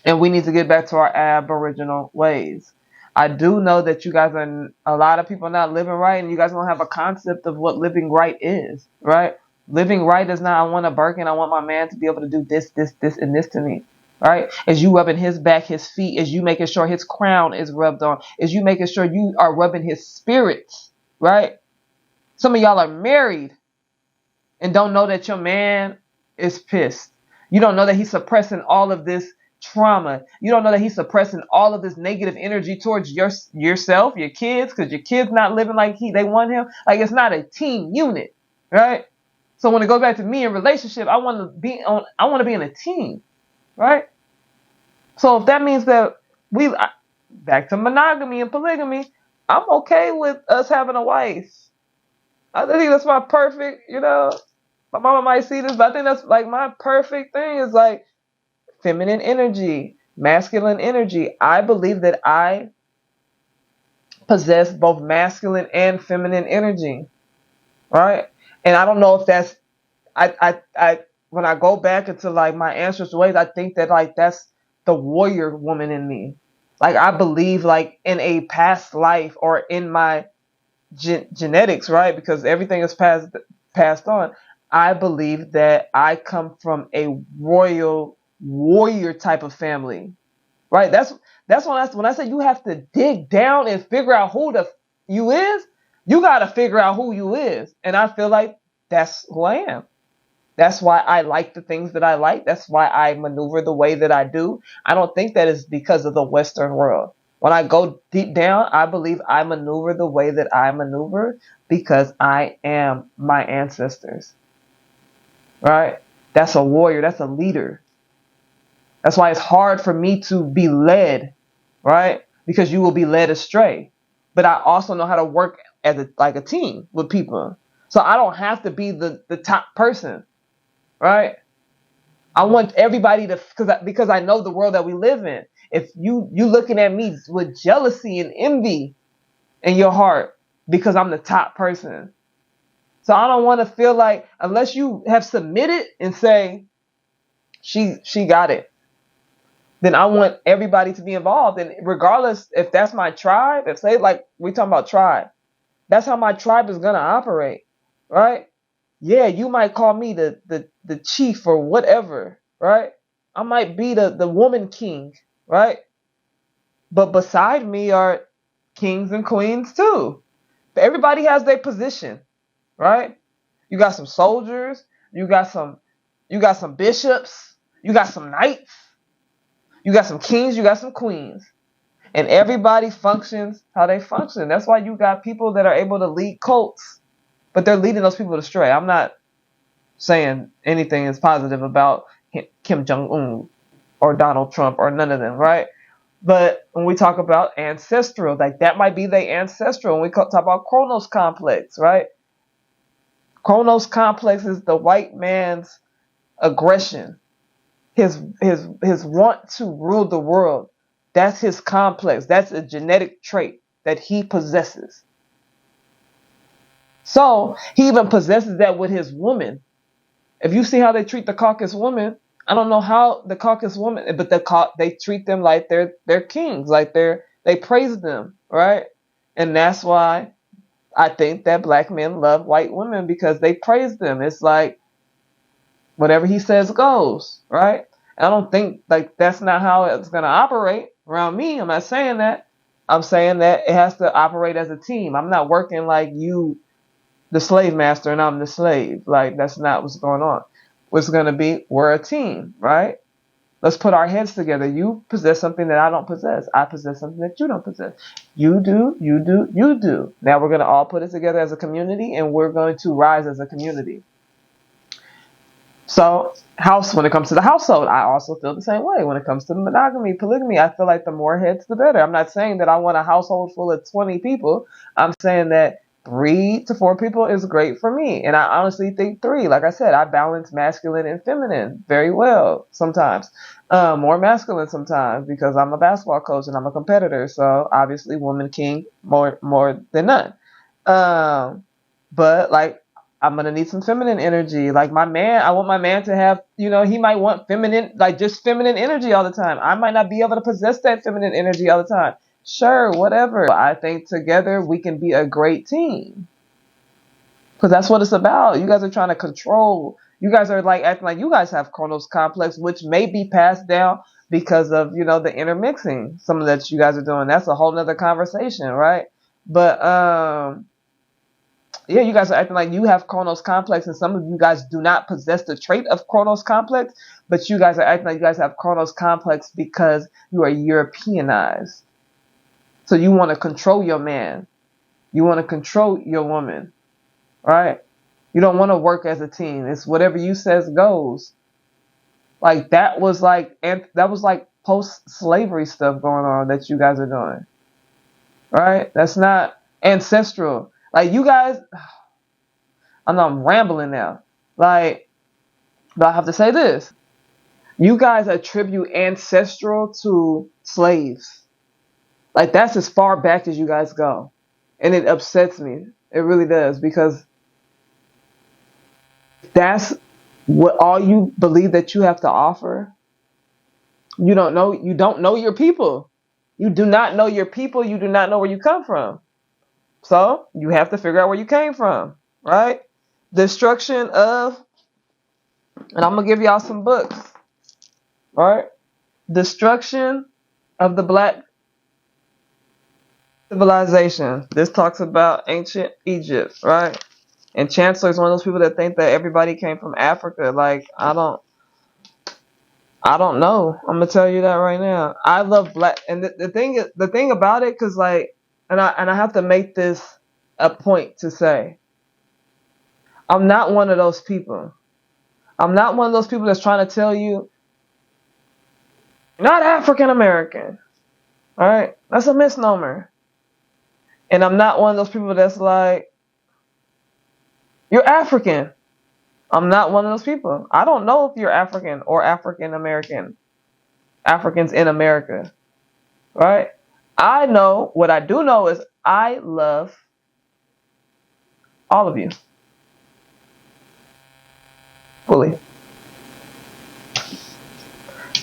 and we need to get back to our aboriginal ways. I do know that you guys are a lot of people not living right, and you guys don't have a concept of what living right is, right? Living right is not, I want a Birkin, I want my man to be able to do this, and this to me, right? As you rubbing his back, his feet, as you making sure his crown is rubbed on, as you making sure you are rubbing his spirits, right? Some of y'all are married and don't know that your man is pissed. You don't know that he's suppressing all of this trauma. You don't know that he's suppressing all of this negative energy towards yourself, your kids, because your kids not living like they want him. Like, it's not a team unit, right? So when it goes back to me in relationship, I want to be in a team, right? So if that means that back to monogamy and polygamy, I'm okay with us having a wife. I think that's my perfect, my mama might see this, but I think that's like my perfect thing is like feminine energy, masculine energy. I believe that I possess both masculine and feminine energy, right? And I don't know if that's, I when I go back into like my ancestral ways, I think that like that's the warrior woman in me. Like I believe like in a past life or in my genetics, right? Because everything is passed on. I believe that I come from a royal warrior type of family, right? That's when I say you have to dig down and figure out who you is. You got to figure out who you is, and I feel like that's who I am. That's why I like the things that I like. That's why I maneuver the way that I do. I don't think that is because of the Western world. When I go deep down, I believe I maneuver the way that I maneuver because I am my ancestors, right? That's a warrior. That's a leader. That's why it's hard for me to be led, right? Because you will be led astray. But I also know how to work as a team with people. So I don't have to be the top person, right? I want everybody to, because I know the world that we live in. If you looking at me with jealousy and envy in your heart, because I'm the top person. So I don't want to feel like, unless you have submitted and say, she got it, then I want everybody to be involved. And regardless if that's my tribe, if say like we talking about tribe, that's how my tribe is gonna operate, right? Yeah, you might call me the chief or whatever, right? I might be the woman king, right? But beside me are kings and queens too. Everybody has their position, right? You got some soldiers, you got some bishops, you got some knights, you got some kings, you got some queens. And everybody functions how they function. That's why you got people that are able to lead cults, but they're leading those people astray. I'm not saying anything is positive about Kim Jong-un or Donald Trump or none of them, right? But when we talk about ancestral, like that might be their ancestral. When we talk about Chronos complex, right? Chronos complex is the white man's aggression, his want to rule the world. That's his complex. That's a genetic trait that he possesses. So he even possesses that with his woman. If you see how they treat the Caucasus woman, I don't know how the Caucasus woman, but they treat them like they're kings, like they praise them, right? And that's why I think that black men love white women, because they praise them. It's like whatever he says goes, right? I don't think like that's not how it's gonna operate around me. I'm not saying that. I'm saying that it has to operate as a team. I'm not working like you, the slave master, and I'm the slave. Like that's not what's going on. What's gonna be, we're a team, right? Let's put our heads together. You possess something that I don't possess. I possess something that you don't possess. You do, you do, you do. Now we're gonna all put it together as a community, and we're going to rise as a community. So, when it comes to the household, I also feel the same way. When it comes to monogamy, polygamy, I feel like the more heads, the better. I'm not saying that I want a household full of 20 people. I'm saying that 3 to 4 people is great for me. And I honestly think 3. Like I said, I balance masculine and feminine very well sometimes. More masculine sometimes because I'm a basketball coach and I'm a competitor. So, obviously, woman king more than none. But, like, I'm going to need some feminine energy. Like my man, I want my man to have, he might want feminine, like just feminine energy all the time. I might not be able to possess that feminine energy all the time. Sure, whatever. I think together we can be a great team. Because that's what it's about. You guys are trying to control. You guys are like acting like you guys have Chronos complex, which may be passed down because of, the intermixing. Some of that you guys are doing. That's a whole nother conversation, right? But, yeah, you guys are acting like you have Chronos complex, and some of you guys do not possess the trait of Chronos complex, but you guys are acting like you guys have Chronos complex because you are Europeanized. So you want to control your man. You want to control your woman, right? You don't want to work as a team. It's whatever you says goes. Like that was like post-slavery stuff going on that you guys are doing, right? That's not ancestral. Like you guys, I know I'm rambling now. Like, but I have to say this. You guys attribute ancestral to slaves. Like that's as far back as you guys go. And it upsets me. It really does, because that's what all you believe that you have to offer. You don't know your people. You do not know your people. You do not know where you come from. So you have to figure out where you came from, right? Destruction of, and I'm going to give y'all some books, right? Destruction of the Black Civilization. This talks about ancient Egypt, right? And Chancellor is one of those people that think that everybody came from Africa. Like, I don't know. I'm going to tell you that right now. I love black, and the thing about it, cause like, and I have to make this a point to say, I'm not one of those people. I'm not one of those people that's trying to tell you, you're not African American. All right? That's a misnomer. And I'm not one of those people that's like, you're African. I'm not one of those people. I don't know if you're African or African American. Africans in America. Right? I know, what I do know is I love All of you. Fully.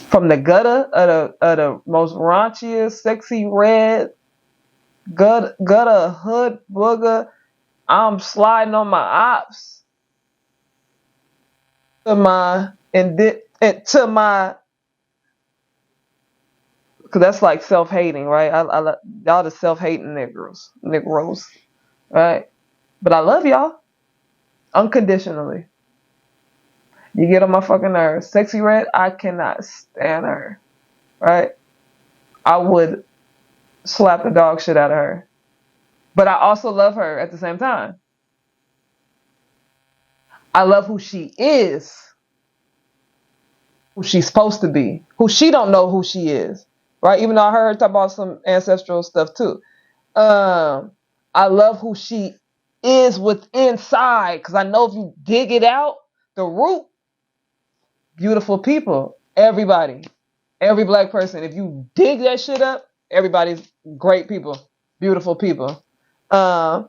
From the gutter of the most raunchiest, sexy red, gutter hood booger, I'm sliding on my ops to my to my, because that's like self-hating, right? Y'all the self-hating Negroes, right? But I love y'all unconditionally. You get on my fucking nerves. Sexy red, I cannot stand her, right? I would slap the dog shit out of her. But I also love her at the same time. I love who she is, who she's supposed to be, who she don't know who she is, right? Even though I heard her talk about some ancestral stuff too. I love who she is with inside, because I know if you dig it out, the root, beautiful people, everybody, every black person. If you dig that shit up, everybody's great people, beautiful people. Then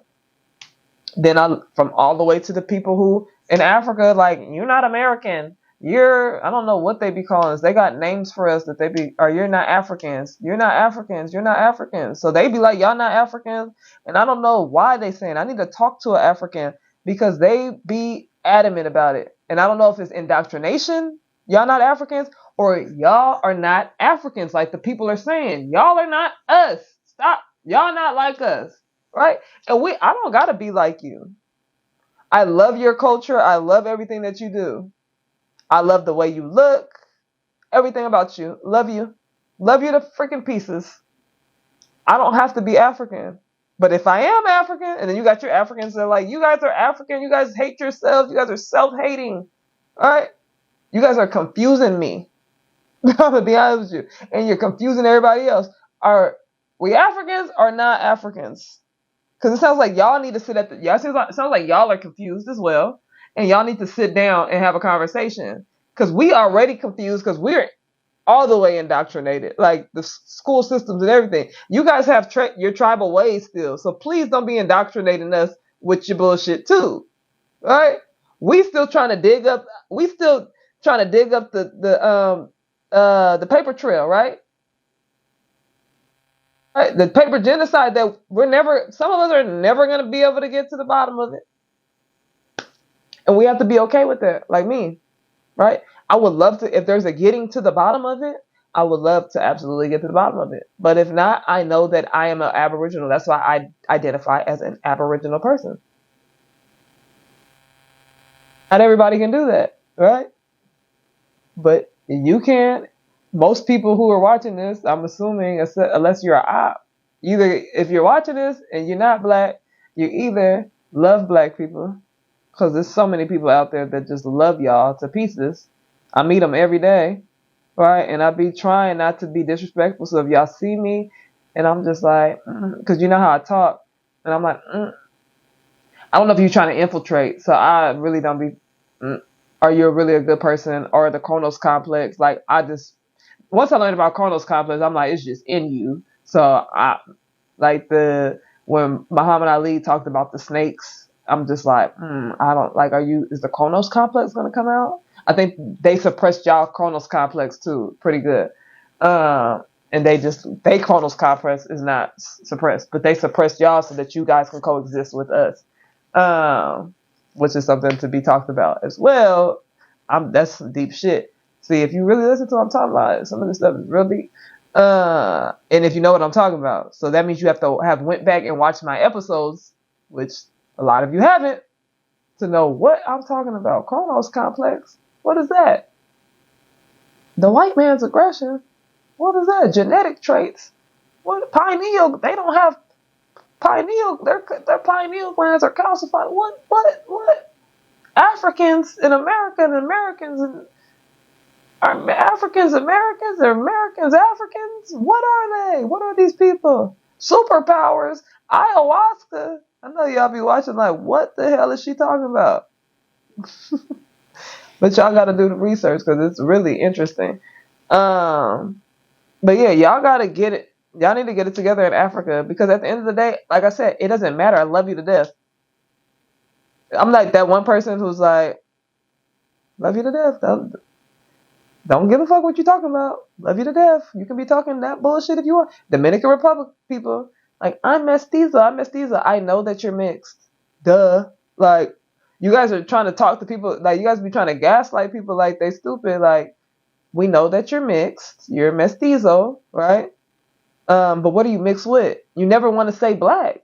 from all the way to the people who in Africa, like, you're not American. I don't know what they be calling us. They got names for us that you're not Africans. You're not Africans. You're not Africans. So they be like, y'all not Africans. And I don't know why they saying, I need to talk to an African, because they be adamant about it. And I don't know if it's indoctrination. Y'all not Africans, or y'all are not Africans. Like the people are saying, y'all are not us. Stop. Y'all not like us. Right? And I don't gotta be like you. I love your culture. I love everything that you do. I love the way you look. Everything about you. Love you. Love you to freaking pieces. I don't have to be African. But if I am African, and then you got your Africans that are like, you guys are African, you guys hate yourselves, you guys are self-hating. Alright? You guys are confusing me. I'm gonna be honest with you. And you're confusing everybody else. Are we Africans or not Africans? Because it sounds like y'all need to sit at it sounds like y'all are confused as well. And y'all need to sit down and have a conversation. Because we already confused, because we're all the way indoctrinated. Like the school systems and everything. You guys have your tribal ways still. So please don't be indoctrinating us with your bullshit too. Right? We still trying to dig up the paper trail, right? Right, the paper genocide that some of us are never going to be able to get to the bottom of it. And we have to be okay with that, like me, right? I would love to, if there's a getting to the bottom of it, I would love to absolutely get to the bottom of it. But if not, I know that I am an aboriginal. That's why I identify as an aboriginal person. Not everybody can do that, right? But you can. Most people who are watching this, I'm assuming, unless you're an op, either if you're watching this and you're not black, you either love black people, because there's so many people out there that just love y'all to pieces. I meet them every day, right? And I be trying not to be disrespectful. So if y'all see me and I'm just like, because you know how I talk, and I'm like, I don't know if you're trying to infiltrate. So I really don't be, are you really a good person, or the Kronos complex? Like, once I learned about Kronos complex, I'm like, it's just in you. So when Muhammad Ali talked about the snakes, I'm just like, I don't like, is the Kronos complex going to come out? I think they suppressed y'all Kronos complex too, pretty good. And they Kronos complex is not suppressed, but they suppressed y'all so that you guys can coexist with us. Which is something to be talked about as well. That's some deep shit. See, if you really listen to what I'm talking about, some of this stuff is real deep. And if you know what I'm talking about. So that means you have to have went back and watched my episodes, which a lot of you haven't, to know what I'm talking about. Kronos complex. What is that? The white man's aggression. What is that? Genetic traits. What? Pineal. They don't have pineal. Their pineal glands are calcified. What? Africans in America and Americans in... Are Africans Americans? Are Americans Africans? What are they? What are these people? Superpowers? Ayahuasca? I know y'all be watching like, what the hell is she talking about? But y'all got to do the research, because it's really interesting. But yeah, y'all got to get it. Y'all need to get it together in Africa, because at the end of the day, like I said, it doesn't matter. I love you to death. I'm like that one person who's like, love you to death. Don't give a fuck what you talking about. Love you to death. You can be talking that bullshit if you want. Dominican Republic people, like, I'm mestizo. I'm mestizo. I know that you're mixed. Duh. Like, you guys are trying to talk to people. Like, you guys be trying to gaslight people like they stupid. Like, we know that you're mixed. You're mestizo, right? But what are you mixed with? You never want to say black.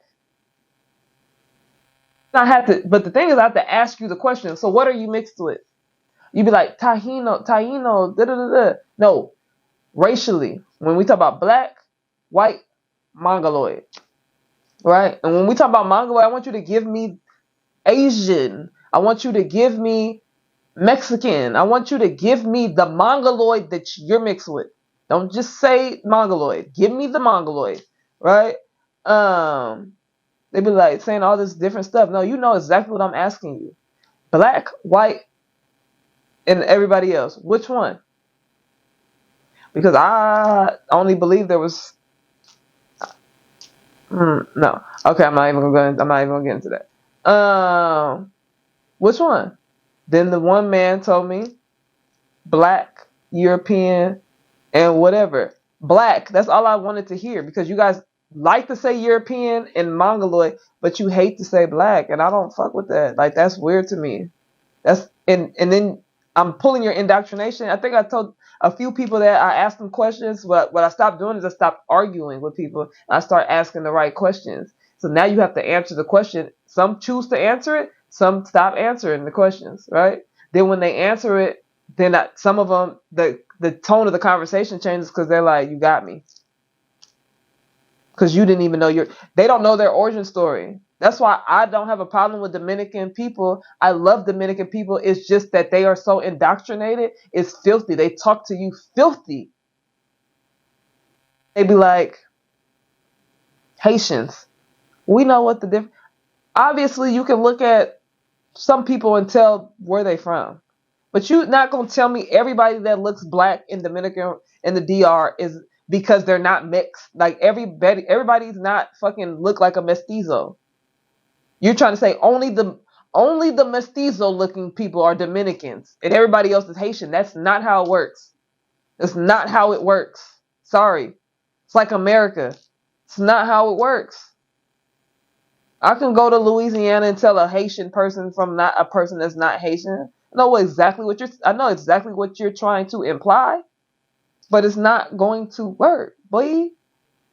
I have to, but the thing is, I have to ask you the question. So, what are you mixed with? You'd be like, Taino, da da da da. No, racially, when we talk about black, white, mongoloid, right? And when we talk about mongoloid, I want you to give me Asian. I want you to give me Mexican. I want you to give me the mongoloid that you're mixed with. Don't just say mongoloid. Give me the mongoloid, right? They be like saying all this different stuff. No, you know exactly what I'm asking you. Black, white, and everybody else. Which one? Because I only believe there was. No. Okay, I'm not even gonna get into that. Which one? Then the one man told me black, European, and whatever. Black. That's all I wanted to hear, because you guys like to say European and Mongoloid, but you hate to say black, and I don't fuck with that. Like, that's weird to me. That's and then I'm pulling your indoctrination. I think I told a few people that I asked them questions. What I stopped doing is I stopped arguing with people. I start asking the right questions. So now you have to answer the question. Some choose to answer it. Some stop answering the questions. Right? Then when they answer it, then some of them the tone of the conversation changes, because they're like, "You got me," because you didn't even know they don't know their origin story. That's why I don't have a problem with Dominican people. I love Dominican people. It's just that they are so indoctrinated. It's filthy. They talk to you filthy. They be like, Haitians. We know what the difference. Obviously, you can look at some people and tell where they from. But you're not going to tell me everybody that looks black in Dominican in the DR is because they're not mixed. Like, everybody's not fucking look like a mestizo. You're trying to say only the mestizo looking people are Dominicans and everybody else is Haitian. That's not how it works. That's not how it works. Sorry. It's like America. It's not how it works. I can go to Louisiana and tell a Haitian person from not a person that's not Haitian. I know exactly what you're trying to imply, but it's not going to work, boy.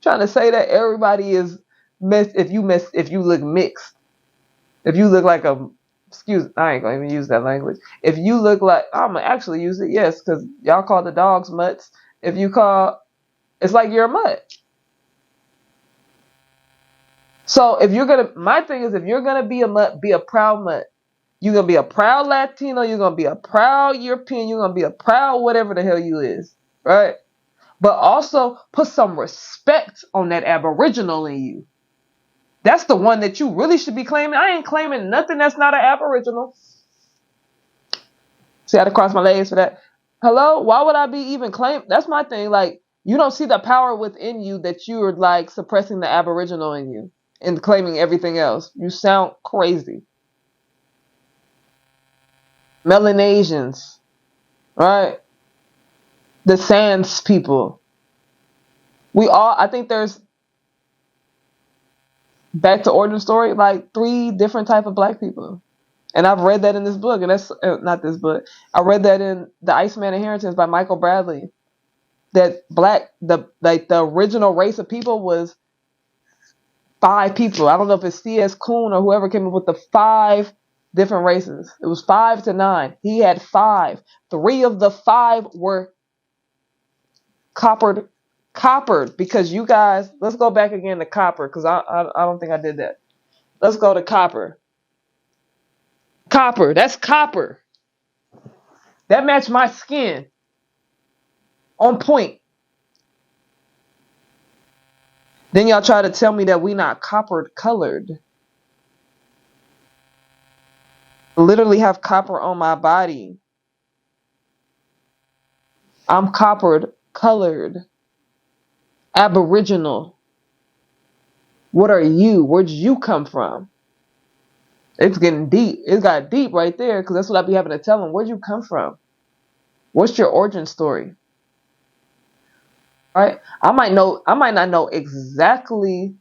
Trying to say that everybody is if you look mixed. If you look like I ain't gonna even use that language. If you look like, I'm gonna actually use it, yes, because y'all call the dogs mutts. It's like you're a mutt. So my thing is, if you're gonna be a mutt, be a proud mutt. You're gonna be a proud Latino. You're gonna be a proud European. You're gonna be a proud whatever the hell you is, right? But also put some respect on that aboriginal in you. That's the one that you really should be claiming. I ain't claiming nothing that's not an aboriginal. See, I had to cross my legs for that. Hello? Why would I be even claim? That's my thing. Like, you don't see the power within you that you're like suppressing the aboriginal in you and claiming everything else. You sound crazy. Melanesians, right? The Sands people. I think there's, back to origin story, like 3 different type of black people. And I've read that in this book, and that's not this book. I read that in The Iceman Inheritance by Michael Bradley. That the original race of people was 5 people. I don't know if it's C.S. Kuhn or whoever came up with the 5 different races. It was 5 to 9. He had 5. 3 of the 5 were coppered, because you guys. Let's go back again to copper, because I don't think I did that. Let's go to copper. Copper. That's copper. That matched my skin. On point. Then y'all try to tell me that we not copper colored. I literally have copper on my body. I'm copper colored. Aboriginal. What are you? Where'd you come from? It's getting deep. It got deep right there because that's what I be having to tell them. Where'd you come from? What's your origin story? Right? I might not know exactly.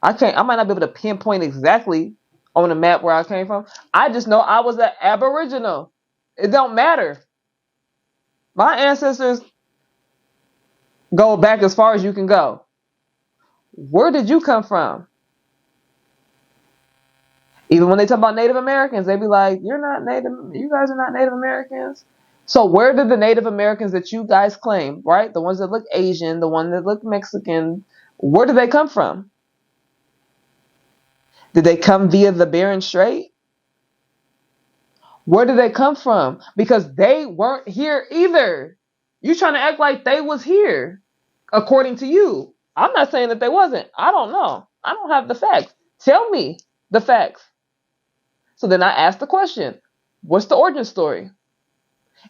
I might not be able to pinpoint exactly on the map where I came from. I just know I was an aboriginal. It don't matter. My ancestors go back as far as you can go. Where did you come from? Even when they talk about Native Americans, they be like, "You're not Native. You guys are not Native Americans." So where did the Native Americans that you guys claim, right? The ones that look Asian, the ones that look Mexican, where did they come from? Did they come via the Bering Strait? Where did they come from? Because they weren't here either. You trying to act like they was here, according to you. I'm not saying that they wasn't. I don't know. I don't have the facts. Tell me the facts. So then I ask the question, what's the origin story?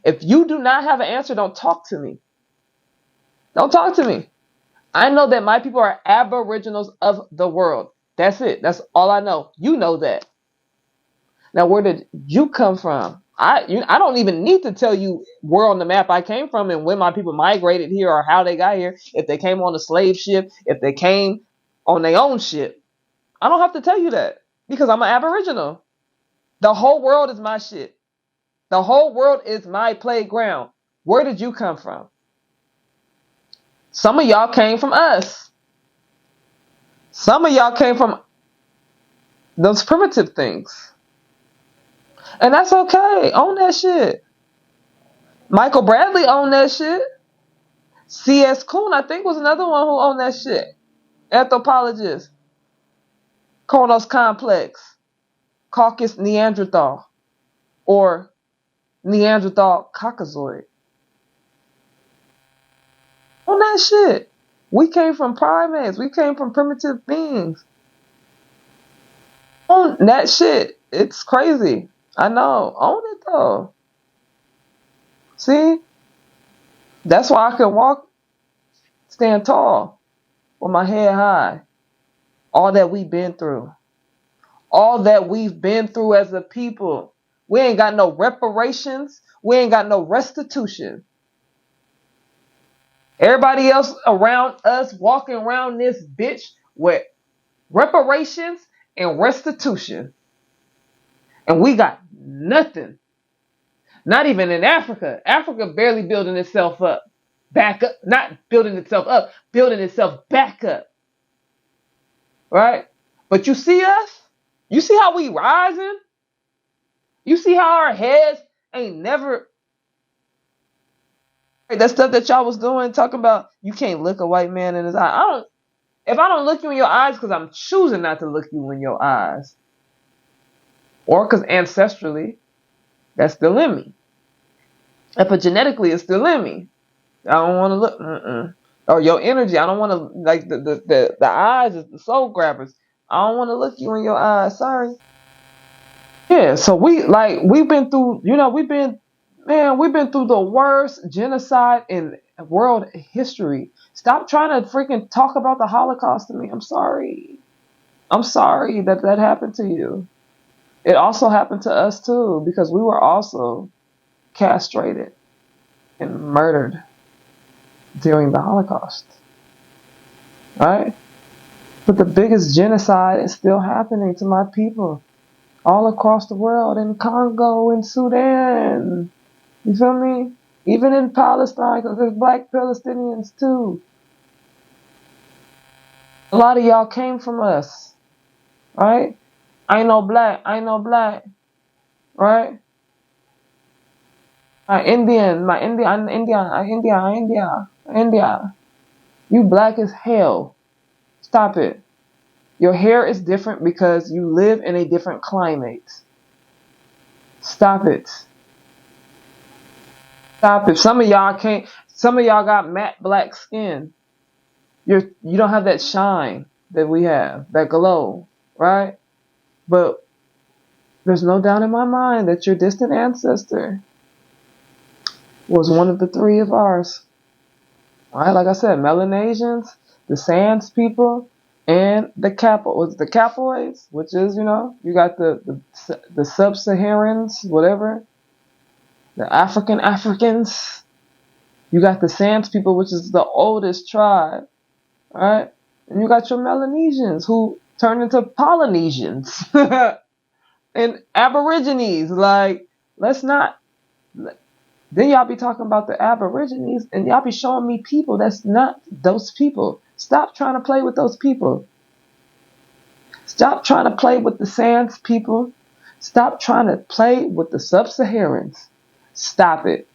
If you do not have an answer, don't talk to me. Don't talk to me. I know that my people are aboriginals of the world. That's it. That's all I know. You know that. Now, where did you come from? I don't even need to tell you where on the map I came from and when my people migrated here or how they got here. If they came on a slave ship, if they came on their own ship. I don't have to tell you that because I'm an aboriginal. The whole world is my shit. The whole world is my playground. Where did you come from? Some of y'all came from us. Some of y'all came from those primitive things. And that's okay. Own that shit. Michael Bradley owned that shit. C.S. Kuhn, I think, was another one who owned that shit. Anthropologist. Kronos complex. Caucasus Neanderthal. Or Neanderthal Caucasoid. On that shit. We came from primates. We came from primitive beings. On that shit. It's crazy. I know. Own it though. See? That's why I can walk, stand tall, with my head high. All that we've been through. All that we've been through as a people. We ain't got no reparations. We ain't got no restitution. Everybody else around us walking around this bitch with reparations and restitution. And we got nothing. Not even in Africa. Africa barely building itself up. Back up. Not building itself up. Building itself back up. Right? But you see us? You see how we rising? You see how our heads ain't never... That stuff that y'all was doing, talking about you can't look a white man in his eye. If I don't look you in your eyes because I'm choosing not to look you in your eyes. Or because ancestrally, that's still in me. Epigenetically, it's still in me. I don't want to look. Or your energy, I don't want to, like the eyes is the soul grabbers. I don't want to look you in your eyes. Sorry. Yeah, so we've been through, we've been through the worst genocide in world history. Stop trying to freaking talk about the Holocaust to me. I'm sorry. I'm sorry that happened to you. It also happened to us too, because we were also castrated and murdered during the Holocaust. Right? But the biggest genocide is still happening to my people all across the world, in Congo, in Sudan. You feel me? Even in Palestine, because there's black Palestinians too. A lot of y'all came from us. Right? I know black. Right? India. You black as hell. Stop it. Your hair is different because you live in a different climate. Stop it. Stop it. Some of y'all got matte black skin. You don't have that shine that we have, that glow, right? But there's no doubt in my mind that your distant ancestor was one of the three of ours. All right, like I said, Melanesians, the Sands people, and the Capoids, which is, you got the sub-Saharans, whatever, the Africans. You got the Sans people, which is the oldest tribe, right? And you got your Melanesians, who turned into Polynesians and Aborigines. Like, let's not. Then y'all be talking about the Aborigines, and y'all be showing me people that's not those people. Stop trying to play with those people. Stop trying to play with the Sans people. Stop trying to play with the Sub-Saharans. Stop it.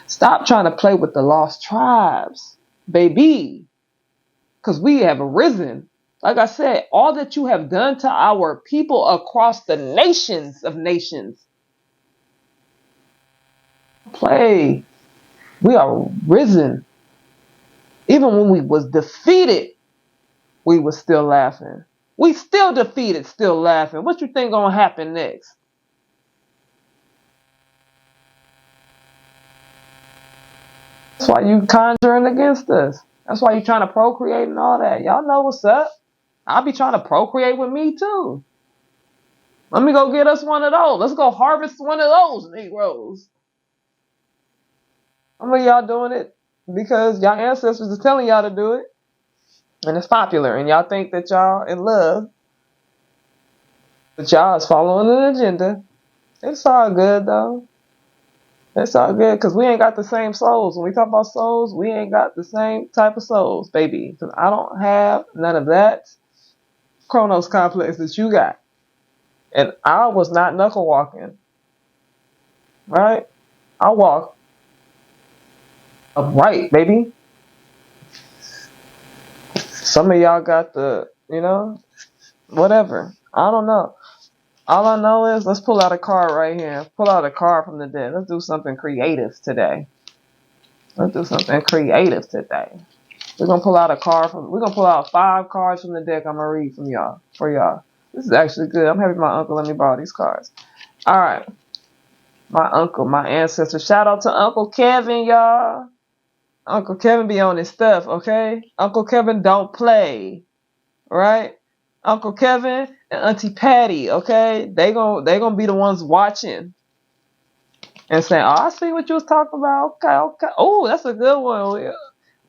Stop trying to play with the lost tribes, baby. Because we have arisen. Like I said, all that you have done to our people across the nations of nations. Play. We are risen. Even when we was defeated, we was still laughing. We still defeated, still laughing. What you think gonna happen next? That's why you conjuring against us. That's why you trying to procreate and all that. Y'all know what's up. I'll be trying to procreate with me too. Let me go get us one of those. Let's go harvest one of those Negroes. Some of y'all doing it because y'all ancestors are telling y'all to do it. And it's popular. And y'all think that y'all in love. But y'all is following an agenda. It's all good though. It's all good because we ain't got the same souls. When we talk about souls, we ain't got the same type of souls, baby. Because I don't have none of that Chronos complex that you got. And I was not knuckle walking. Right? I walk upright, baby. Some of y'all got the, whatever. I don't know. All I know is let's pull out a card right here. Pull out a card from the deck. Let's do something creative today. We're gonna pull out a card we're gonna pull out 5 cards from the deck. I'm gonna read for y'all. This is actually good. I'm happy my uncle let me borrow these cards. Alright. My uncle, my ancestor. Shout out to Uncle Kevin, y'all. Uncle Kevin be on his stuff, okay? Uncle Kevin don't play. Right? Uncle Kevin and Auntie Patty, okay? They gonna be the ones watching and saying, "Oh, I see what you was talking about." Okay. Oh, that's a good one.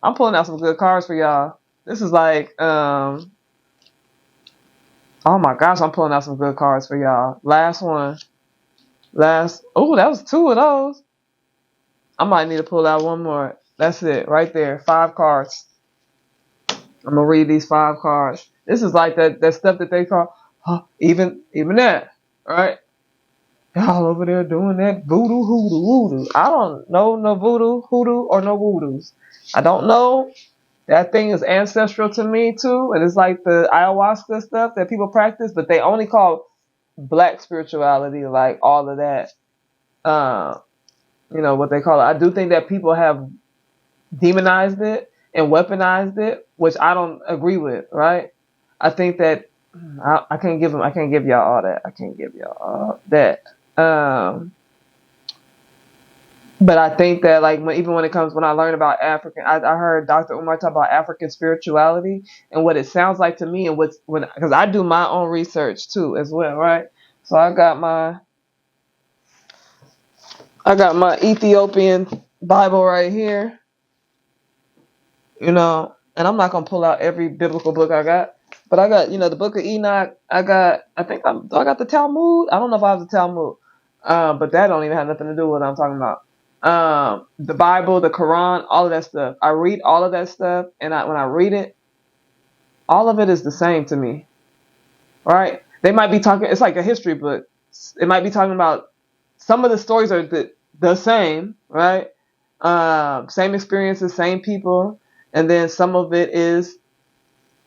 I'm pulling out some good cards for y'all. This is like, oh my gosh, I'm pulling out some good cards for y'all. Last one. Oh, that was 2 of those. I might need to pull out one more. That's it, right there. 5 cards. I'm gonna read these 5 cards. This is like that stuff that they call, even that, right? Y'all over there doing that voodoo, hoodoo. I don't know no voodoo, hoodoo, or no voodoos. I don't know. That thing is ancestral to me too, and it's like the ayahuasca stuff that people practice, but they only call black spirituality, like all of that. What they call it. I do think that people have demonized it and weaponized it, which I don't agree with, right? I think that I can't give y'all all that. I can't give y'all all that. But I think that even when I learn about African, I heard Dr. Umar talk about African spirituality and what it sounds like to me, and because I do my own research too as well, right? So I got my Ethiopian Bible right here, and I'm not gonna pull out every biblical book I got. But I got, the Book of Enoch. I got the Talmud. I don't know if I have the Talmud. But that don't even have nothing to do with what I'm talking about. The Bible, the Quran, all of that stuff. I read all of that stuff, and when I read it, all of it is the same to me. Right? They might be talking, it's like a history book. It might be talking about, some of the stories are the same, right? Same experiences, same people, and then some of it is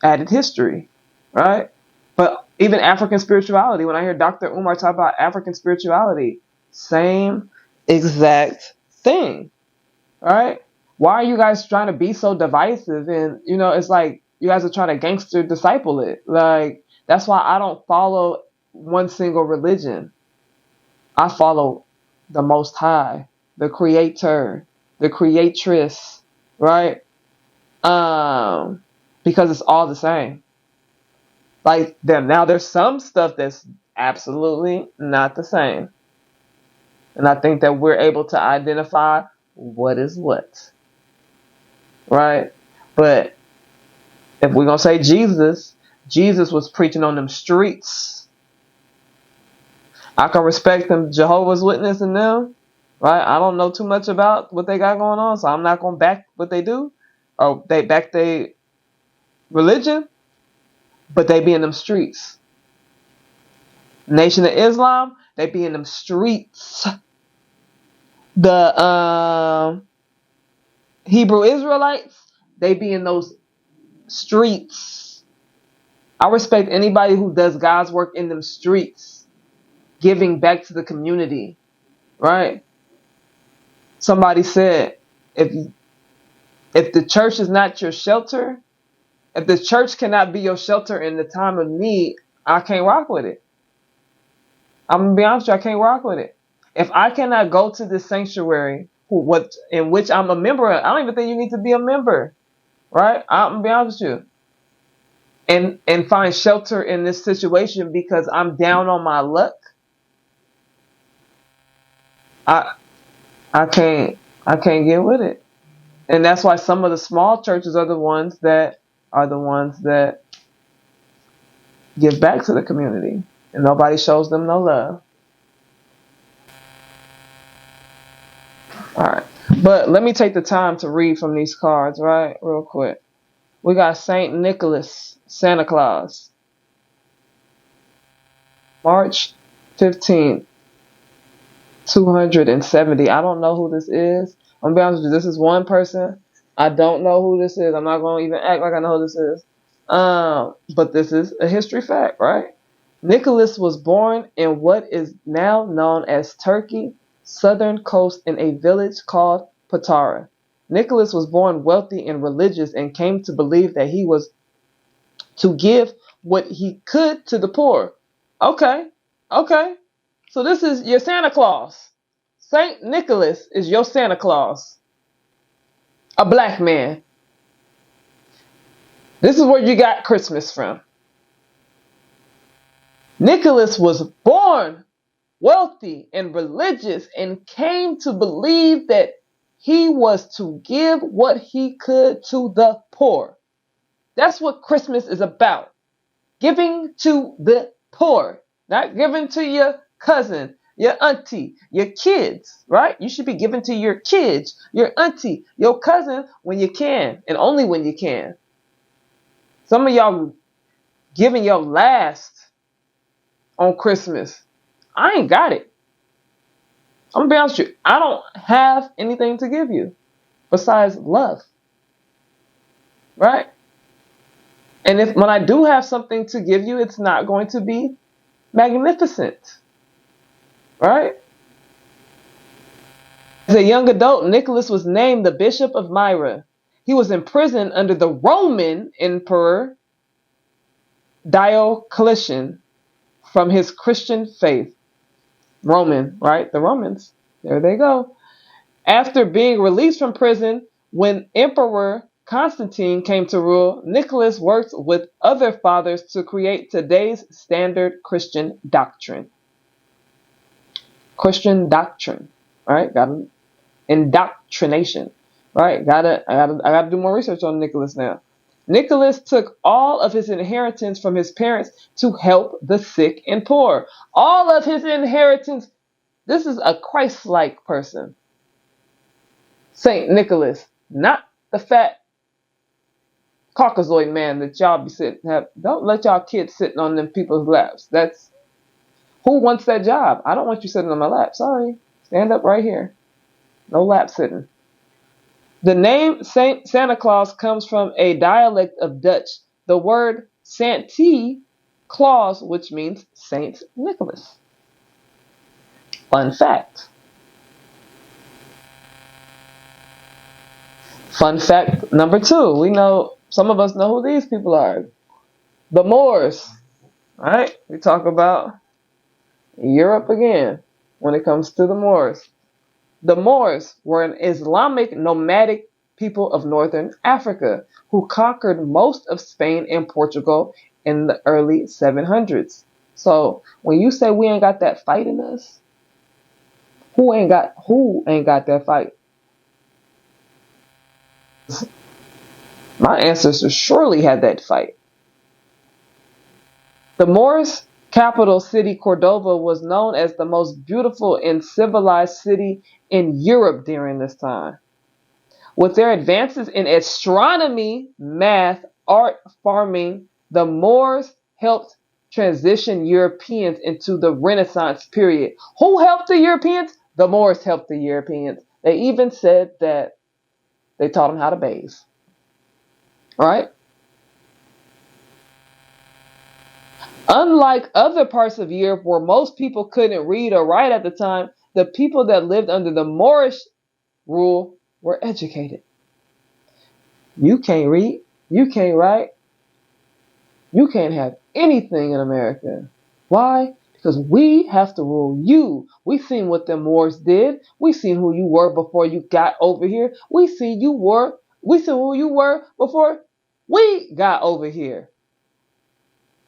added history. Right? But even African spirituality, when I hear Dr. Umar talk about African spirituality, same exact thing. Right? Why are you guys trying to be so divisive? And, it's like you guys are trying to gangster disciple it. Like, that's why I don't follow one single religion. I follow the Most High, the Creator, the Creatress, right? because it's all the same. Like now there's some stuff that's absolutely not the same. And I think that we're able to identify what is what. Right? But if we're going to say Jesus was preaching on them streets. I can respect them Jehovah's Witness and them. Right? I don't know too much about what they got going on, so I'm not going to back what they do. Or they back their religion. But they be in them streets. Nation of Islam, they be in them streets. The Hebrew Israelites, they be in those streets. I respect anybody who does God's work in them streets, giving back to the community, right? Somebody said, if the church is not your shelter, if the church cannot be your shelter in the time of need, I can't rock with it. I'm going to be honest with you, I can't rock with it. If I cannot go to this sanctuary, in which I'm a member of, I don't even think you need to be a member, right? I'm going to be honest with you. And find shelter in this situation because I'm down on my luck. I can't get with it. And that's why some of the small churches are the ones that give back to the community. And nobody shows them no love. All right. But let me take the time to read from these cards, right? Real quick. We got Saint Nicholas, Santa Claus. March 15th, 270. I don't know who this is. I'm going to be honest with you. This is one person. I don't know who this is. I'm not going to even act like I know who this is. But this is a history fact, right? Nicholas was born in what is now known as Turkey, southern coast, in a village called Patara. Nicholas was born wealthy and religious and came to believe that he was to give what he could to the poor. Okay. So this is your Santa Claus. Saint Nicholas is your Santa Claus. A black man. This is where you got Christmas from. Nicholas was born wealthy and religious and came to believe that he was to give what he could to the poor. That's what Christmas is about. Giving to the poor. Not giving to your cousin, your auntie, your kids, right? You should be giving to your kids, your auntie, your cousin when you can, and only when you can. Some of y'all giving your last on Christmas. I ain't got it. I'm going to be honest with you. I don't have anything to give you besides love. Right? And when I do have something to give you, it's not going to be magnificent. Right? As a young adult, Nicholas was named the Bishop of Myra. He was imprisoned under the Roman Emperor Diocletian from his Christian faith. Roman, right? The Romans. There they go. After being released from prison, when Emperor Constantine came to rule, Nicholas worked with other fathers to create today's standard Christian doctrine. Christian doctrine, right? Got indoctrination, right? I gotta do more research on Nicholas now. Nicholas took all of his inheritance from his parents to help the sick and poor. All of his inheritance. This is a Christ-like person. Saint Nicholas, not the fat Caucasoid man that y'all be sitting. Don't let y'all kids sitting on them people's laps. That's who wants that job. I don't want you sitting on my lap. Sorry. Stand up right here. No lap sitting. The name Santa Claus comes from a dialect of Dutch. The word Sante Claus, which means Saint Nicholas. Fun fact. Fun fact number 2. We know, some of us know who these people are. The Moors. Right? We talk about Europe again when it comes to the Moors. The Moors were an Islamic nomadic people of northern Africa, who conquered most of Spain and Portugal in the early 700s. So when you say we ain't got that fight in us, who ain't got that fight? My ancestors surely had that fight. The Moors' capital city, Cordova, was known as the most beautiful and civilized city in Europe during this time. With their advances in astronomy, math, art, farming, the Moors helped transition Europeans into the Renaissance period. Who helped the Europeans? The Moors helped the Europeans. They even said that they taught them how to bathe. All right? Unlike other parts of Europe where most people couldn't read or write at the time, the people that lived under the Moorish rule were educated. You can't read, you can't write, you can't have anything in America. Why? Because we have to rule you. We seen what the Moors did. We seen who you were before you got over here. We seen who you were before we got over here.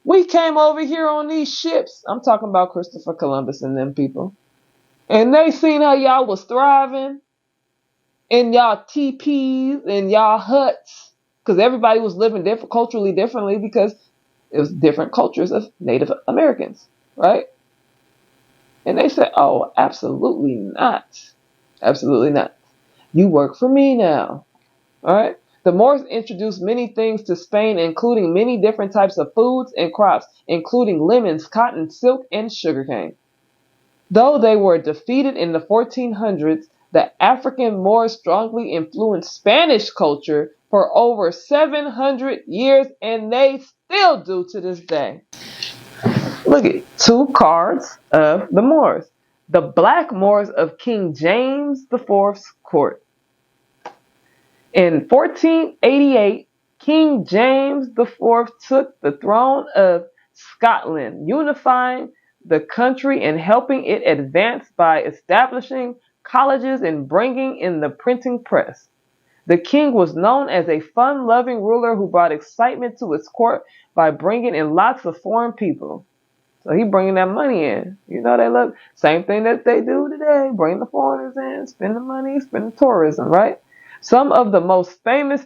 We came over here on these ships. I'm talking about Christopher Columbus and them people. And they seen how y'all was thriving in y'all teepees and y'all huts. Because everybody was living culturally differently because it was different cultures of Native Americans, right? And they said, oh, absolutely not. Absolutely not. You work for me now. All right? The Moors introduced many things to Spain, including many different types of foods and crops, including lemons, cotton, silk, and sugarcane. Though they were defeated in the 1400s, the African Moors strongly influenced Spanish culture for over 700 years, and they still do to this day. Look at 2 cards of the Moors. The Black Moors of King James IV's court. In 1488, King James IV took the throne of Scotland, unifying the country and helping it advance by establishing colleges and bringing in the printing press. The king was known as a fun-loving ruler who brought excitement to his court by bringing in lots of foreign people. So he bringing that money in. You know, they look, same thing that they do today, bring the foreigners in, spend the money, spend the tourism, right? Some of the most famous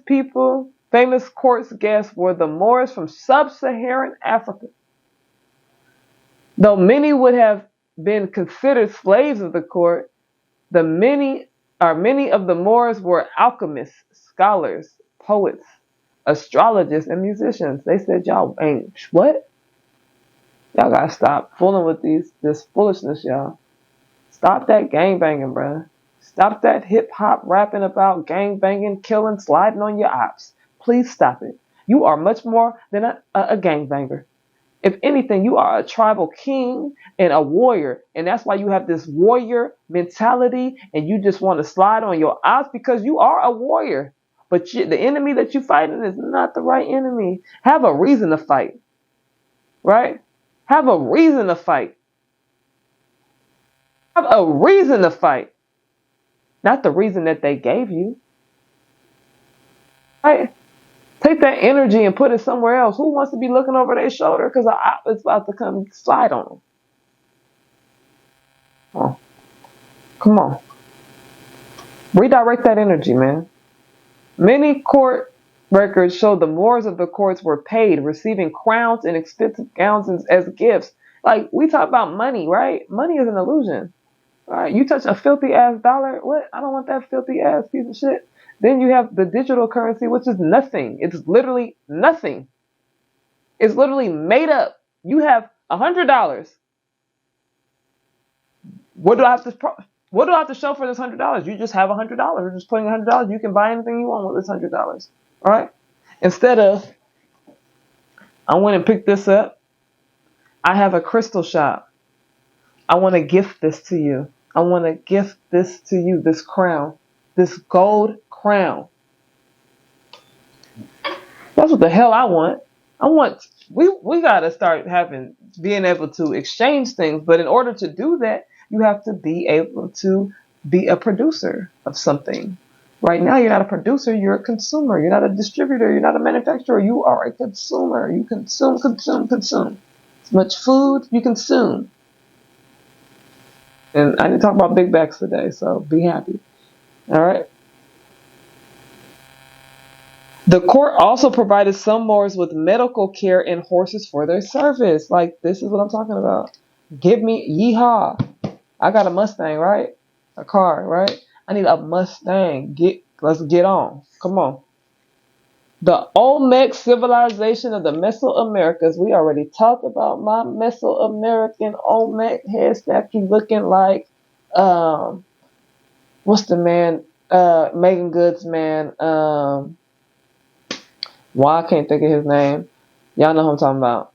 court guests were the Moors from sub-Saharan Africa. Though many would have been considered slaves of the court, many of the Moors were alchemists, scholars, poets, astrologists, and musicians. They said, y'all ain't what? Y'all gotta stop fooling with this foolishness, y'all. Stop that gangbanging, bruh. Stop that hip-hop rapping about gangbanging, killing, sliding on your ops. Please stop it. You are much more than a gangbanger. If anything, you are a tribal king and a warrior. And that's why you have this warrior mentality and you just want to slide on your ops because you are a warrior. But the enemy that you're fighting is not the right enemy. Have a reason to fight. Right? Have a reason to fight. Have a reason to fight. Not the reason that they gave you. Right? Take that energy and put it somewhere else. Who wants to be looking over their shoulder because an op is about to come slide on them? Oh, come on. Redirect that energy, man. Many court records show the Moors of the courts were paid, receiving crowns and expensive gowns as gifts. Like, we talk about money, right? Money is an illusion. All right, you touch a filthy ass dollar. What? I don't want that filthy ass piece of shit. Then you have the digital currency, which is nothing. It's literally nothing. It's literally made up. You have $100. What do I have to show for this $100? You just have $100. You're just putting $100. You can buy anything you want with this $100. All right. Instead of, I went and picked this up. I have a crystal shop. I want to gift this to you. I want to gift this to you, this crown, this gold crown. That's what the hell I want. We got to start being able to exchange things. But in order to do that, you have to be able to be a producer of something. Right now, you're not a producer, you're a consumer. You're not a distributor, you're not a manufacturer. You are a consumer. You consume. As much food you consume. And I didn't talk about big backs today, so be happy. All right. The court also provided some Moors with medical care and horses for their service. Like, this is what I'm talking about. Give me, yeehaw. I got a Mustang, right? A car, right? I need a Mustang. Let's get on. Come on. The Olmec civilization of the Mesoamericas. We already talked about my Mesoamerican Olmec head statue looking like, what's the man? Megan Good's man. Why I can't think of his name. Y'all know who I'm talking about.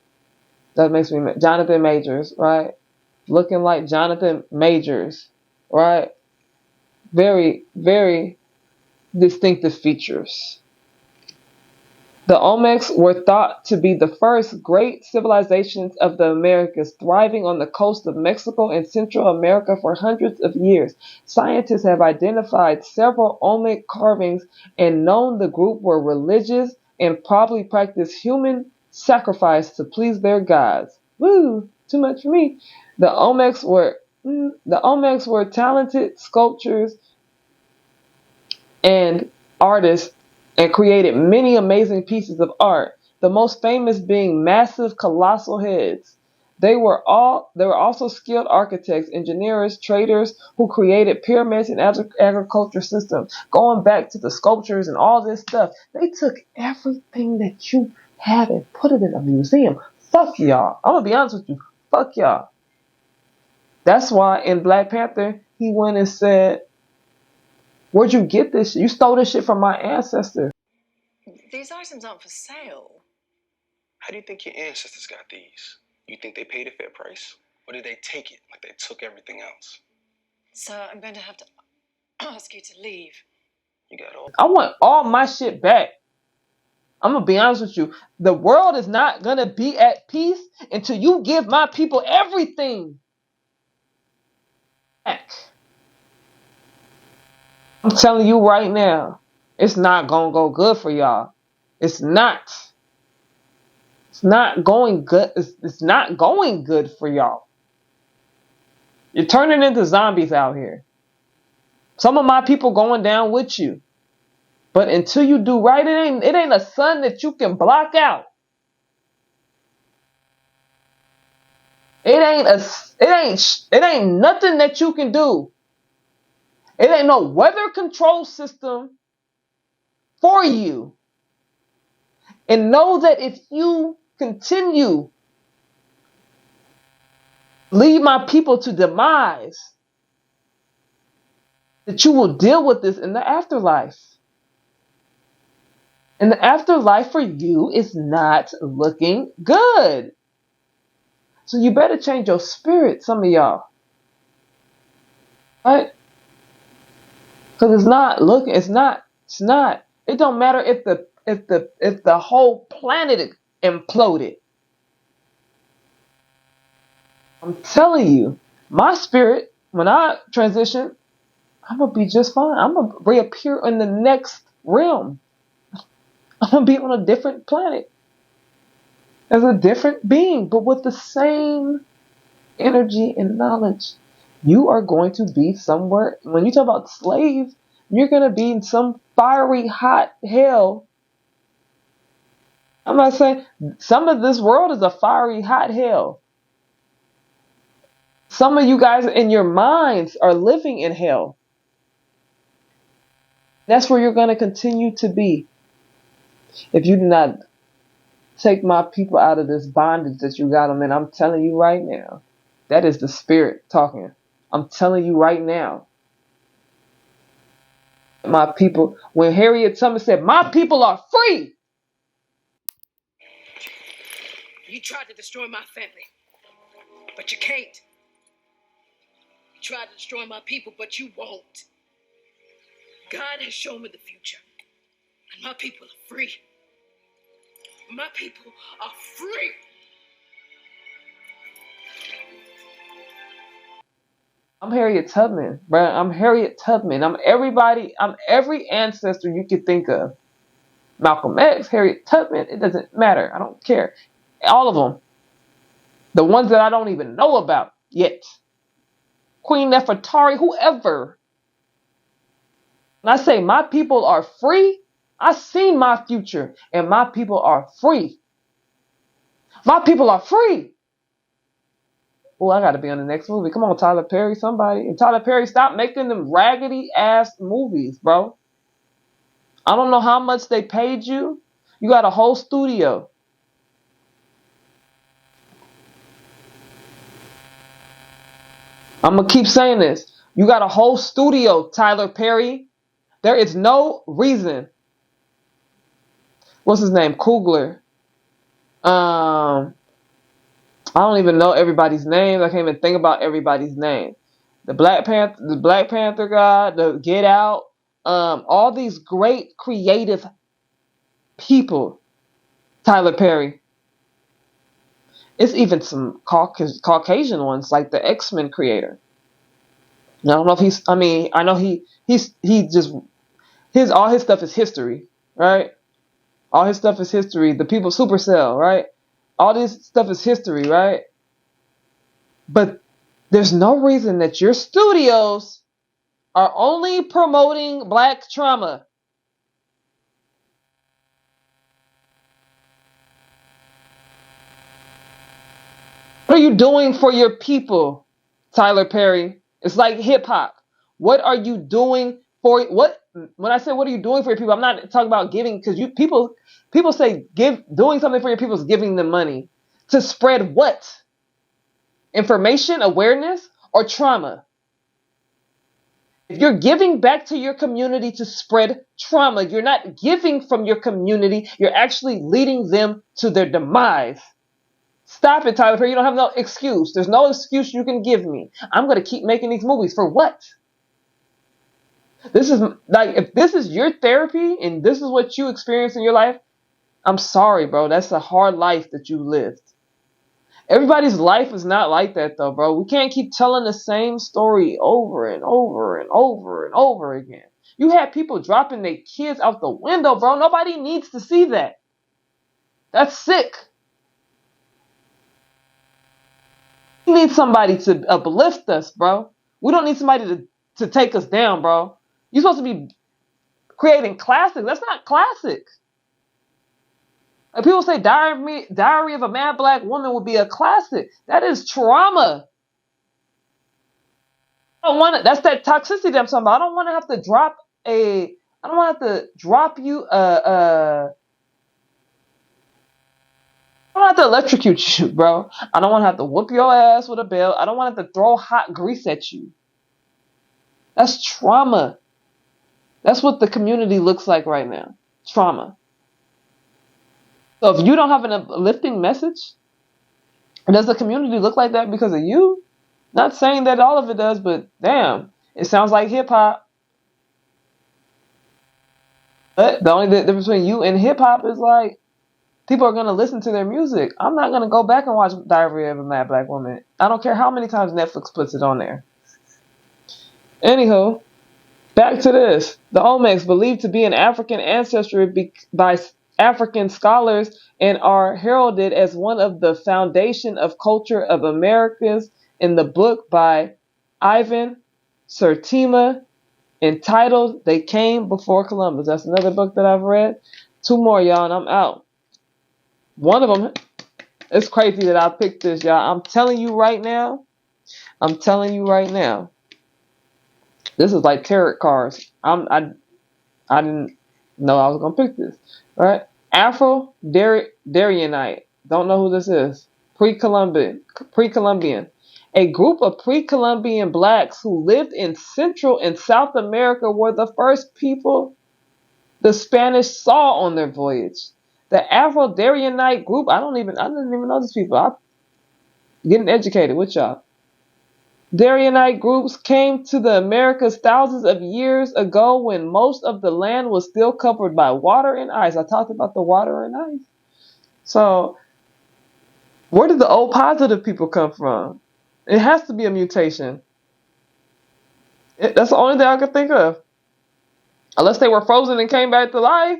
That makes me Jonathan Majors, right? Looking like Jonathan Majors, right? Very, very distinctive features. The Olmecs were thought to be the first great civilizations of the Americas, thriving on the coast of Mexico and Central America for hundreds of years. Scientists have identified several Olmec carvings and known the group were religious and probably practiced human sacrifice to please their gods. Woo, too much for me. The Olmecs were talented sculptors and artists and created many amazing pieces of art, the most famous being massive colossal heads. They were also skilled architects, engineers, traders who created pyramids and agriculture systems. Going back to the sculptures and all this stuff, they took everything that you have and put it in a museum. Fuck y'all. I'm gonna be honest with you. Fuck y'all. That's why in Black Panther, he went and said, "Where'd you get this shit? You stole this shit from my ancestors." These items aren't for sale. How do you think your ancestors got these? You think they paid a fair price? Or did they take it like they took everything else? Sir, I'm going to have to ask you to leave. You got all. I want all my shit back. I'm gonna be honest with you. The world is not gonna be at peace until you give my people everything back. I'm telling you right now, it's not gonna go good for y'all. It's not. It's not going good. It's not going good for y'all. You're turning into zombies out here. Some of my people going down with you. But until you do right, it ain't a sun that you can block out. It ain't nothing that you can do. It ain't no weather control system for you. And know that if you continue lead my people to demise, that you will deal with this in the afterlife. And the afterlife for you is not looking good. So you better change your spirit, some of y'all. Right? Because it's not. It don't matter if the whole planet imploded. I'm telling you, my spirit, when I transition, I'm gonna be just fine. I'm gonna reappear in the next realm. I'm gonna be on a different planet as a different being, but with the same energy and knowledge. You are going to be somewhere. When you talk about slaves, you're gonna be in some fiery hot hell. I'm not saying some of this world is a fiery hot hell. Some of you guys in your minds are living in hell. That's where you're going to continue to be. If you do not take my people out of this bondage that you got them in, I'm telling you right now, that is the spirit talking. I'm telling you right now. My people, when Harriet Tubman said, "My people are free." You tried to destroy my family, but you can't. You tried to destroy my people, but you won't. God has shown me the future, and my people are free. My people are free. I'm Harriet Tubman, bro. I'm Harriet Tubman. I'm everybody. I'm every ancestor you could think of. Malcolm X, Harriet Tubman. It doesn't matter. I don't care. All of them. The ones that I don't even know about yet. Queen Nefertari, whoever. When I say my people are free, I seen my future, and my people are free. My people are free. Oh, I gotta be on the next movie. Come on, Tyler Perry, somebody. And Tyler Perry, stop making them raggedy ass movies, bro. I don't know how much they paid you. You got a whole studio. I'm gonna keep saying this. You got a whole studio, Tyler Perry. There is no reason. What's his name? Coogler. I don't even know everybody's names. I can't even think about everybody's name. The Black Panther guy, the Get Out, all these great creative people. Tyler Perry. It's even some Caucasian ones, like the X-Men creator. I don't know if he's. I mean, I know he just all his stuff is history, right? All his stuff is history. The people Supercell, right? All this stuff is history, right? But there's no reason that your studios are only promoting black trauma. What are you doing for your people, Tyler Perry? It's like hip hop. What are you doing for what? When I say what are you doing for your people, I'm not talking about giving, because people say doing something for your people is giving them money to spread what? Information, awareness, or trauma? If you're giving back to your community to spread trauma, you're not giving from your community. You're actually leading them to their demise. Stop it, Tyler Perry. You don't have no excuse. There's no excuse you can give me. I'm going to keep making these movies. For what? This is like, if this is your therapy and this is what you experience in your life, I'm sorry, bro. That's a hard life that you lived. Everybody's life is not like that, though, bro. We can't keep telling the same story over and over and over and over again. You had people dropping their kids out the window, bro. Nobody needs to see that. That's sick. We need somebody to uplift us, bro. We don't need somebody to take us down, bro. You're supposed to be creating classics. That's not classic. Like people say Diary of a Mad Black Woman would be a classic. That is trauma. I don't want to, that's that toxicity that I'm talking about. I don't want to have to drop you I don't have to electrocute you, bro. I don't want to have to whoop your ass with a belt. I don't want to have to throw hot grease at you. That's trauma. That's what the community looks like right now. Trauma. So if you don't have an uplifting message, does the community look like that because of you? Not saying that all of it does, but damn, it sounds like hip hop. But the only difference between you and hip hop is like, people are going to listen to their music. I'm not going to go back and watch Diary of a Mad Black Woman. I don't care how many times Netflix puts it on there. Anywho, back to this. The Olmecs, believed to be an African ancestry by African scholars, and are heralded as one of the foundation of culture of Americas in the book by Ivan Sertima entitled They Came Before Columbus. That's another book that I've read. 2 more, y'all, and I'm out. One of them, it's crazy that I picked this, y'all. I'm telling you right now. This is like tarot cards. I didn't know I was gonna pick this. All right, Afro-Daryanite. Don't know who this is. Pre-Columbian. A group of pre-Columbian blacks who lived in Central and South America were the first people the Spanish saw on their voyage. The Afro-Daryanite group, I didn't even know these people. I'm getting educated with y'all. Daryanite groups came to the Americas thousands of years ago when most of the land was still covered by water and ice. I talked about the water and ice. So, where did the O positive people come from? It has to be a mutation. That's the only thing I could think of. Unless they were frozen and came back to life,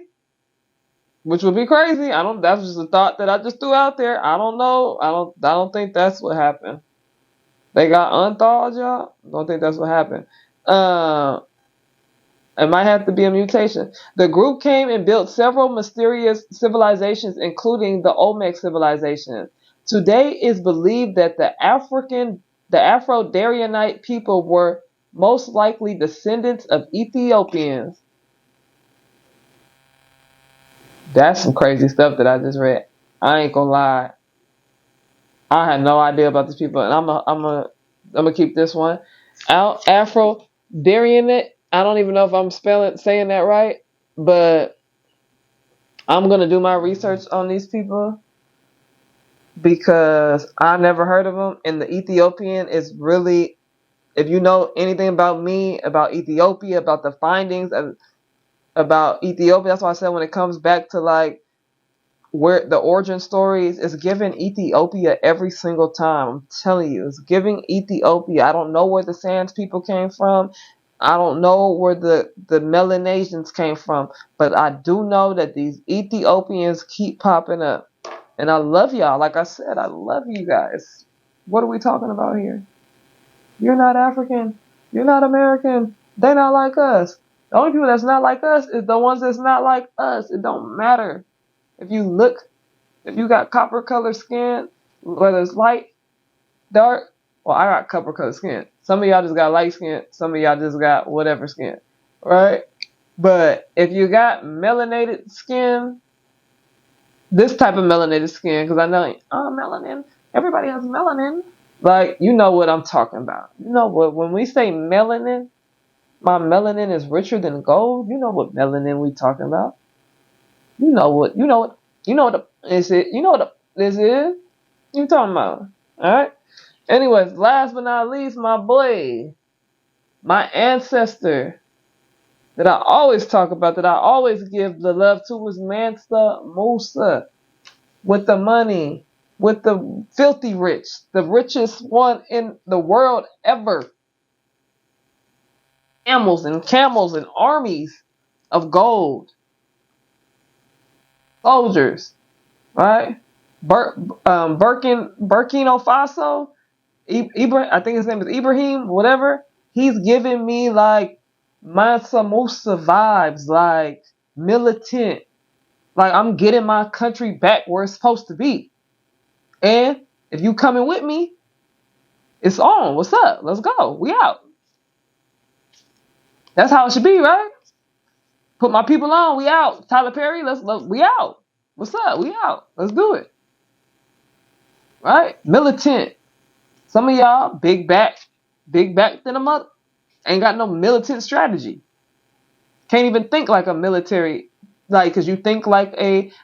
which would be crazy. I don't. That's just a thought that I just threw out there. I don't know. I don't think that's what happened. They got unthawed, y'all. Don't think that's what happened. Uh, it might have to be a mutation. The group came and built several mysterious civilizations, including the Olmec civilization. Today it is believed that the Afro-Daryanite people were most likely descendants of Ethiopians. That's some crazy stuff that I just read. I ain't gonna lie. I had no idea about these people, and I'm gonna keep this one. Afro-Daryanite. I don't even know if I'm saying that right, but I'm gonna do my research on these people because I never heard of them. And the Ethiopian is really, if you know anything about me, about Ethiopia, about the findings about Ethiopia, that's why I said when it comes back to like where the origin stories is giving Ethiopia every single time. I'm telling you, it's giving Ethiopia. I don't know where the Sands people came from. I don't know where the Melanesians came from, but I do know that these Ethiopians keep popping up. And I love y'all. Like I said, I love you guys. What are we talking about here? You're not African. You're not American. They're not like us. The only people that's not like us is the ones that's not like us. It don't matter. If you look, if you got copper colored skin, whether it's light, dark, well, I got copper colored skin. Some of y'all just got light skin. Some of y'all just got whatever skin, right? But if you got melanated skin, this type of melanated skin, because I know, oh, melanin, everybody has melanin. Like, you know what I'm talking about. You know what, when we say melanin, my melanin is richer than gold. You know what melanin we talking about. You know what is it? You know what this is? You talking about? All right. Anyways, last but not least, my boy, my ancestor that I always talk about, that I always give the love to, was Mansa Musa, with the money, with the filthy rich, the richest one in the world ever. Camels and armies of gold, soldiers, right? Burkina Faso, I think his name is Ibrahim, whatever. He's giving me like Mansa Musa vibes, like militant, like I'm getting my country back where it's supposed to be. And if you coming with me, it's on. What's up? Let's go. We out. That's how it should be, right? Put my people on. We out. Tyler Perry, we out. What's up? We out. Let's do it. Right? Militant. Some of y'all big back than a mother. Ain't got no militant strategy. Can't even think like a military, like, cause you think like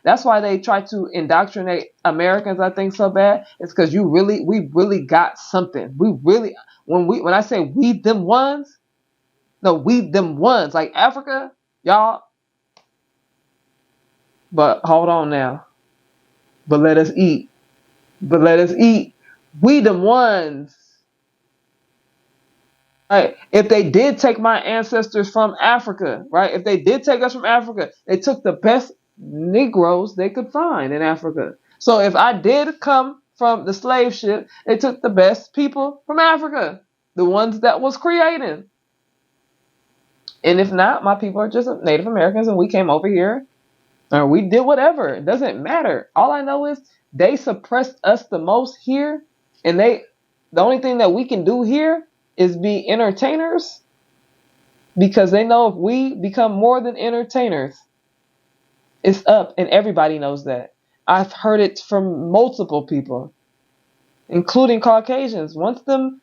that's why they try to indoctrinate Americans, I think, so bad. It's cause we really got something. When I say we them ones, no, we them ones, like Africa, y'all. But hold on now. But let us eat. We them ones. Right. If they did take my ancestors from Africa, right? If they did take us from Africa, they took the best Negroes they could find in Africa. So if I did come from the slave ship, they took the best people from Africa, the ones that was creating. And if not, my people are just Native Americans and we came over here or we did whatever. It doesn't matter. All I know is they suppressed us the most here, and the only thing that we can do here is be entertainers, because they know if we become more than entertainers, it's up, and everybody knows that. I've heard it from multiple people, including Caucasians. Once them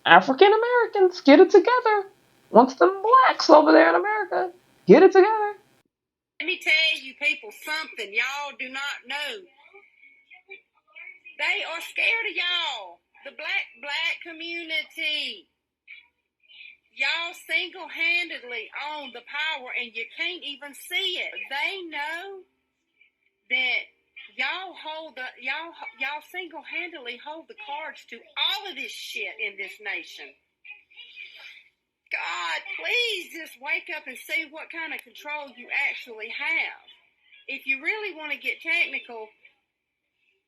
African Americans get it together, once them blacks over there in America get it together. Let me tell you people something y'all do not know. They are scared of y'all. The black community. Y'all single-handedly own the power and you can't even see it. They know that y'all single-handedly hold the cards to all of this shit in this nation. God, please just wake up and see what kind of control you actually have. If you really want to get technical,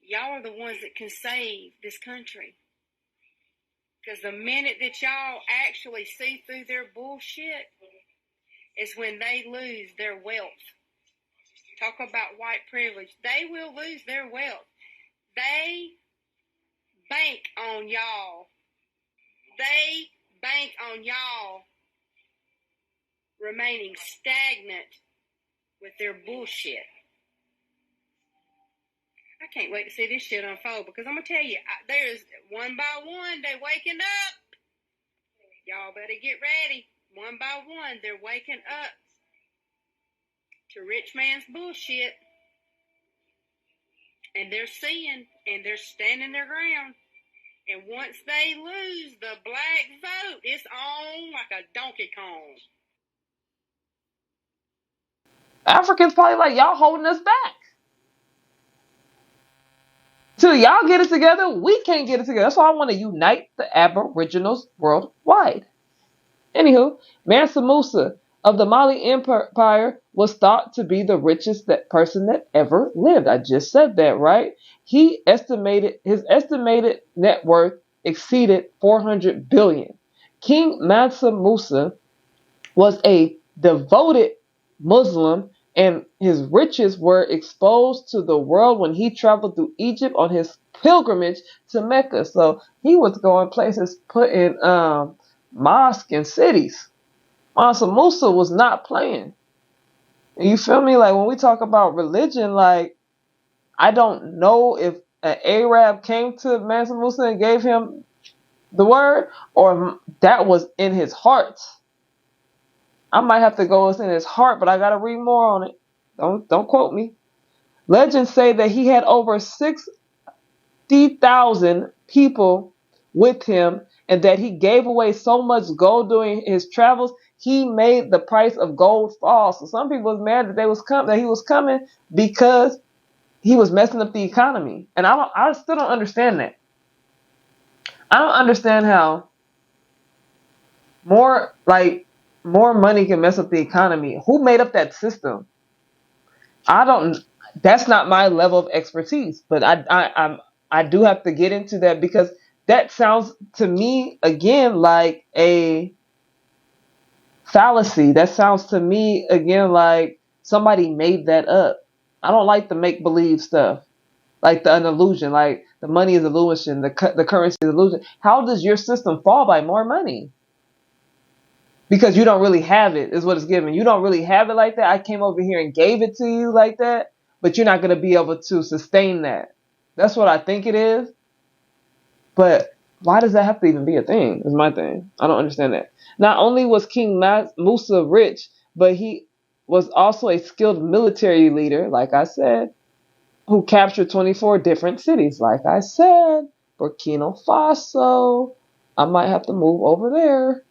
y'all are the ones that can save this country. Because the minute that y'all actually see through their bullshit is when they lose their wealth. Talk about white privilege. They will lose their wealth. They bank on y'all. They bank on y'all remaining stagnant with their bullshit. I can't wait to see this shit unfold, because I'm going to tell you, there's one by one, they waking up. Y'all better get ready. One by one, they're waking up to rich man's bullshit. And they're seeing, and they're standing their ground. And once they lose the black vote, it's on like a Donkey Kong. Africans probably like, y'all holding us back. Till y'all get it together, we can't get it together. That's why I want to unite the aboriginals worldwide. Anywho, Mansa Musa of the Mali Empire was thought to be the richest person that ever lived. I just said that, right? His estimated net worth exceeded 400 billion. King Mansa Musa was a devoted Muslim, and his riches were exposed to the world when he traveled through Egypt on his pilgrimage to Mecca. So he was going places, putting mosques and cities. Mansa Musa was not playing. You feel me? Like when we talk about religion, like I don't know if an Arab came to Mansa Musa and gave him the word, or that was in his heart. I might have to go what's in his heart, but I gotta read more on it. Don't quote me. Legends say that he had over 60,000 people with him, and that he gave away so much gold during his travels, he made the price of gold fall. So some people was mad that he was coming because he was messing up the economy. And I still don't understand that. I don't understand how more money can mess up the economy. Who made up that system? That's not my level of expertise, but I do have to get into that, because that sounds to me again like a fallacy. That sounds to me again like somebody made that up. I don't like the make believe stuff, like an illusion, like the money is illusion, the currency is illusion. How does your system fall by more money? Because you don't really have it, is what it's given. You don't really have it like that. I came over here and gave it to you like that, but you're not going to be able to sustain that. That's what I think it is. But why does that have to even be a thing, is my thing. I don't understand that. Not only was King Musa rich, but he was also a skilled military leader, like I said, who captured 24 different cities. Like I said, Burkina Faso. I might have to move over there.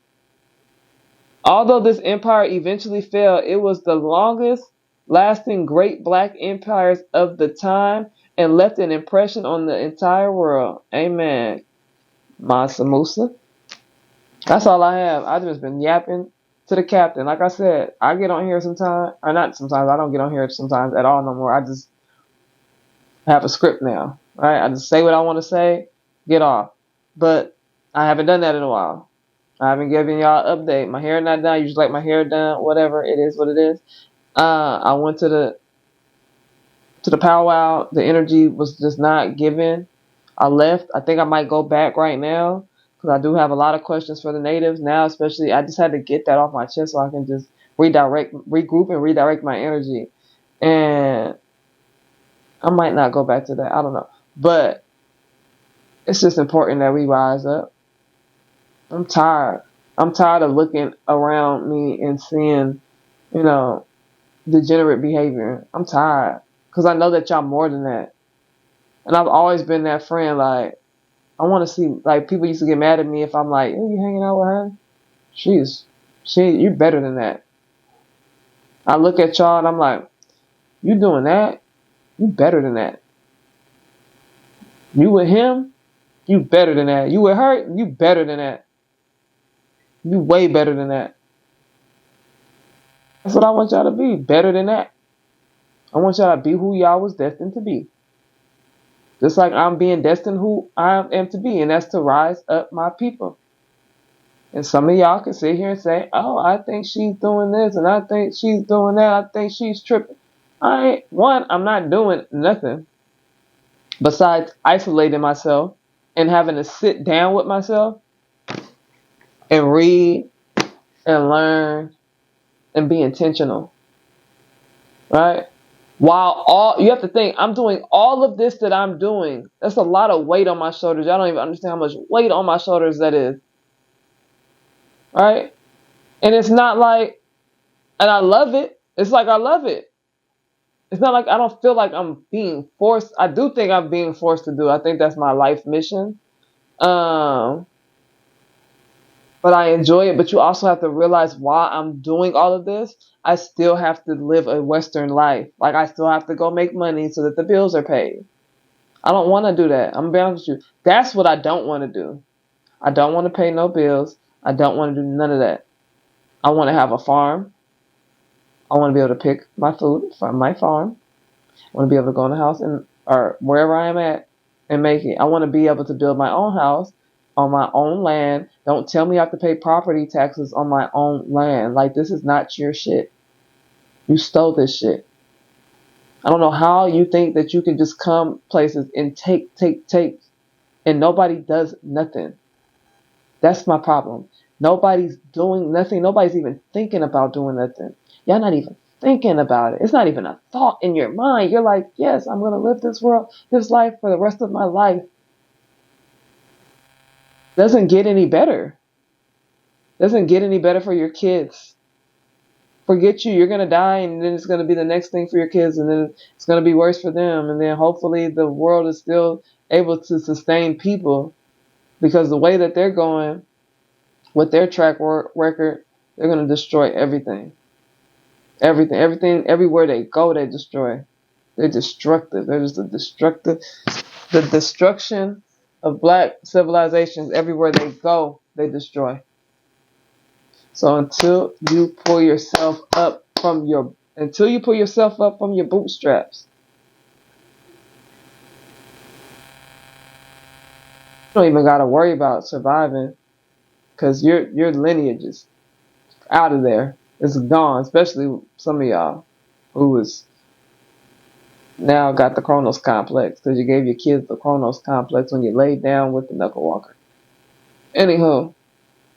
Although this empire eventually fell, it was the longest lasting great black empires of the time and left an impression on the entire world. Amen. Mansa Musa. That's all I have. I've just been yapping to the captain. Like I said, I get on here sometimes, or not sometimes, I don't get on here sometimes at all no more. I just have a script now. Right? I just say what I want to say, get off. But I haven't done that in a while. I haven't given y'all an update. My hair not done. You just like my hair done. Whatever. It is what it is. I went to the powwow. The energy was just not given. I left. I think I might go back right now, because I do have a lot of questions for the natives now, especially. I just had to get that off my chest so I can just regroup and redirect my energy. And I might not go back to that. I don't know. But it's just important that we rise up. I'm tired. I'm tired of looking around me and seeing, degenerate behavior. I'm tired, because I know that y'all more than that. And I've always been that friend. Like, I want to see, like, people used to get mad at me if I'm like, you hanging out with her? You better than that. I look at y'all and I'm like, you doing that? You better than that. You with him? You better than that. You with her? You better than that. Be way better than that. That's what I want y'all to be. Better than that. I want y'all to be who y'all was destined to be. Just like I'm being destined who I am to be, and that's to rise up my people. And some of y'all can sit here and say, oh, I think she's doing this, and I think she's doing that, I think she's tripping. I'm not doing nothing besides isolating myself and having to sit down with myself and read and learn and be intentional. Right? While you have to think, I'm doing all of this that I'm doing. That's a lot of weight on my shoulders. Y'all don't even understand how much weight on my shoulders that is. Right? And it's not like, and I love it. It's like I love it. It's not like I don't feel like I'm being forced. I do think I'm being forced to do. I think that's my life mission. But I enjoy it. But you also have to realize while I'm doing all of this, I still have to live a Western life. Like I still have to go make money so that the bills are paid. I don't want to do that. I'm going to be honest with you. That's what I don't want to do. I don't want to pay no bills. I don't want to do none of that. I want to have a farm. I want to be able to pick my food from my farm. I want to be able to go in the house or wherever I am at and make it. I want to be able to build my own house on my own land. Don't tell me I have to pay property taxes on my own land. Like, this is not your shit. You stole this shit. I don't know how you think that you can just come places and take, and nobody does nothing. That's my problem. Nobody's doing nothing. Nobody's even thinking about doing nothing. Y'all not even thinking about it. It's not even a thought in your mind. You're like, yes, I'm going to live this life for the rest of my life. Doesn't get any better. Doesn't get any better for your kids. Forget you. You're going to die, and then it's going to be the next thing for your kids, and then it's going to be worse for them. And then hopefully the world is still able to sustain people, because the way that they're going with their track record, they're going to destroy everything. Everything, everywhere they go, they destroy. They're destructive. They're just the destruction of black civilizations. Everywhere they go, they destroy. So until you pull yourself up from your bootstraps, you don't even got to worry about surviving, because your lineage is out of there. It's gone, especially some of y'all who is now got the Chronos complex, because you gave your kids the Chronos complex when you laid down with the knuckle walker. Anywho,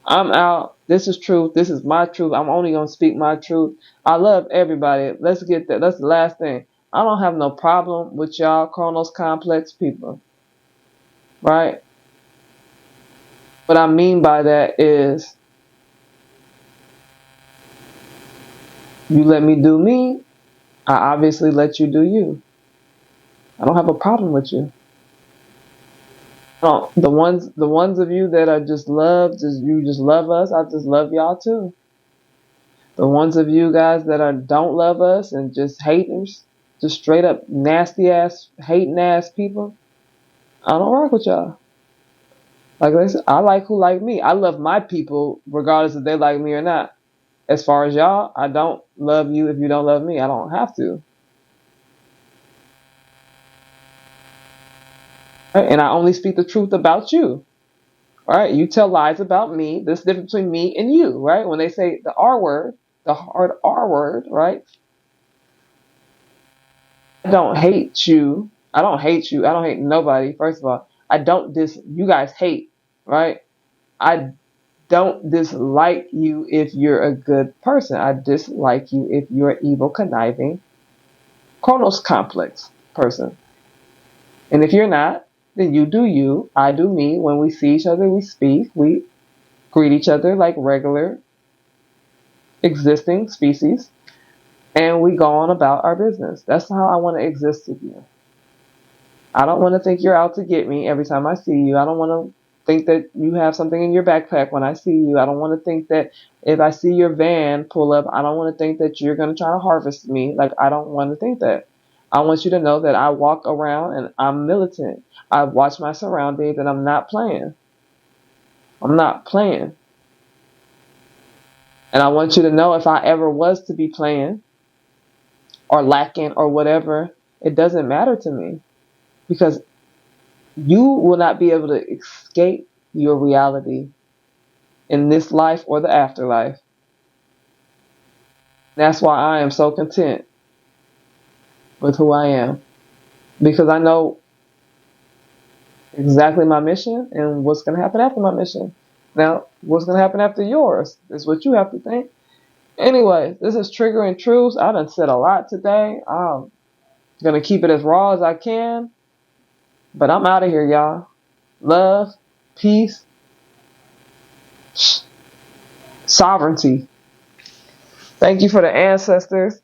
I'm out. This is truth. This is my truth. I'm only going to speak my truth. I love everybody. Let's get that. That's the last thing. I don't have no problem with y'all Chronos complex people. Right? What I mean by that is, you let me do me, I obviously let you do you. I don't have a problem with you. No, the ones of you that are just you just love us, I just love y'all too. The ones of you guys that don't love us and just haters, just straight up nasty ass, hating ass people, I don't rock with y'all. Like I said, I like who like me. I love my people regardless if they like me or not. As far as y'all, I don't love you if you don't love me. I don't have to. Right? And I only speak the truth about you. All right? You tell lies about me. There's a difference between me and you, right? When they say the R word, the hard R word, right? I don't hate you. I don't hate you. I don't hate nobody. First of all, you guys hate, right? I don't dislike you if you're a good person. I dislike you if you're an evil, conniving, Chronos complex person. And if you're not, then you do you, I do me. When we see each other, we speak, we greet each other like regular existing species, and we go on about our business. That's how I want to exist with you. I don't want to think you're out to get me every time I see you. I don't want to think that you have something in your backpack when I see you. I don't want to think that if I see your van pull up, I don't want to think that you're going to try to harvest me. Like, I don't want to think that. I want you to know that I walk around and I'm militant. I watch my surroundings and I'm not playing. I'm not playing. And I want you to know, if I ever was to be playing or lacking or whatever, it doesn't matter to me, because you will not be able to escape your reality in this life or the afterlife. That's why I am so content with who I am, because I know exactly my mission and what's going to happen after my mission. Now, what's going to happen after yours is what you have to think. Anyway, this is Triggering Truths. I done said a lot today. I'm going to keep it as raw as I can. But I'm out of here, y'all. Love, peace, sovereignty. Thank you for the ancestors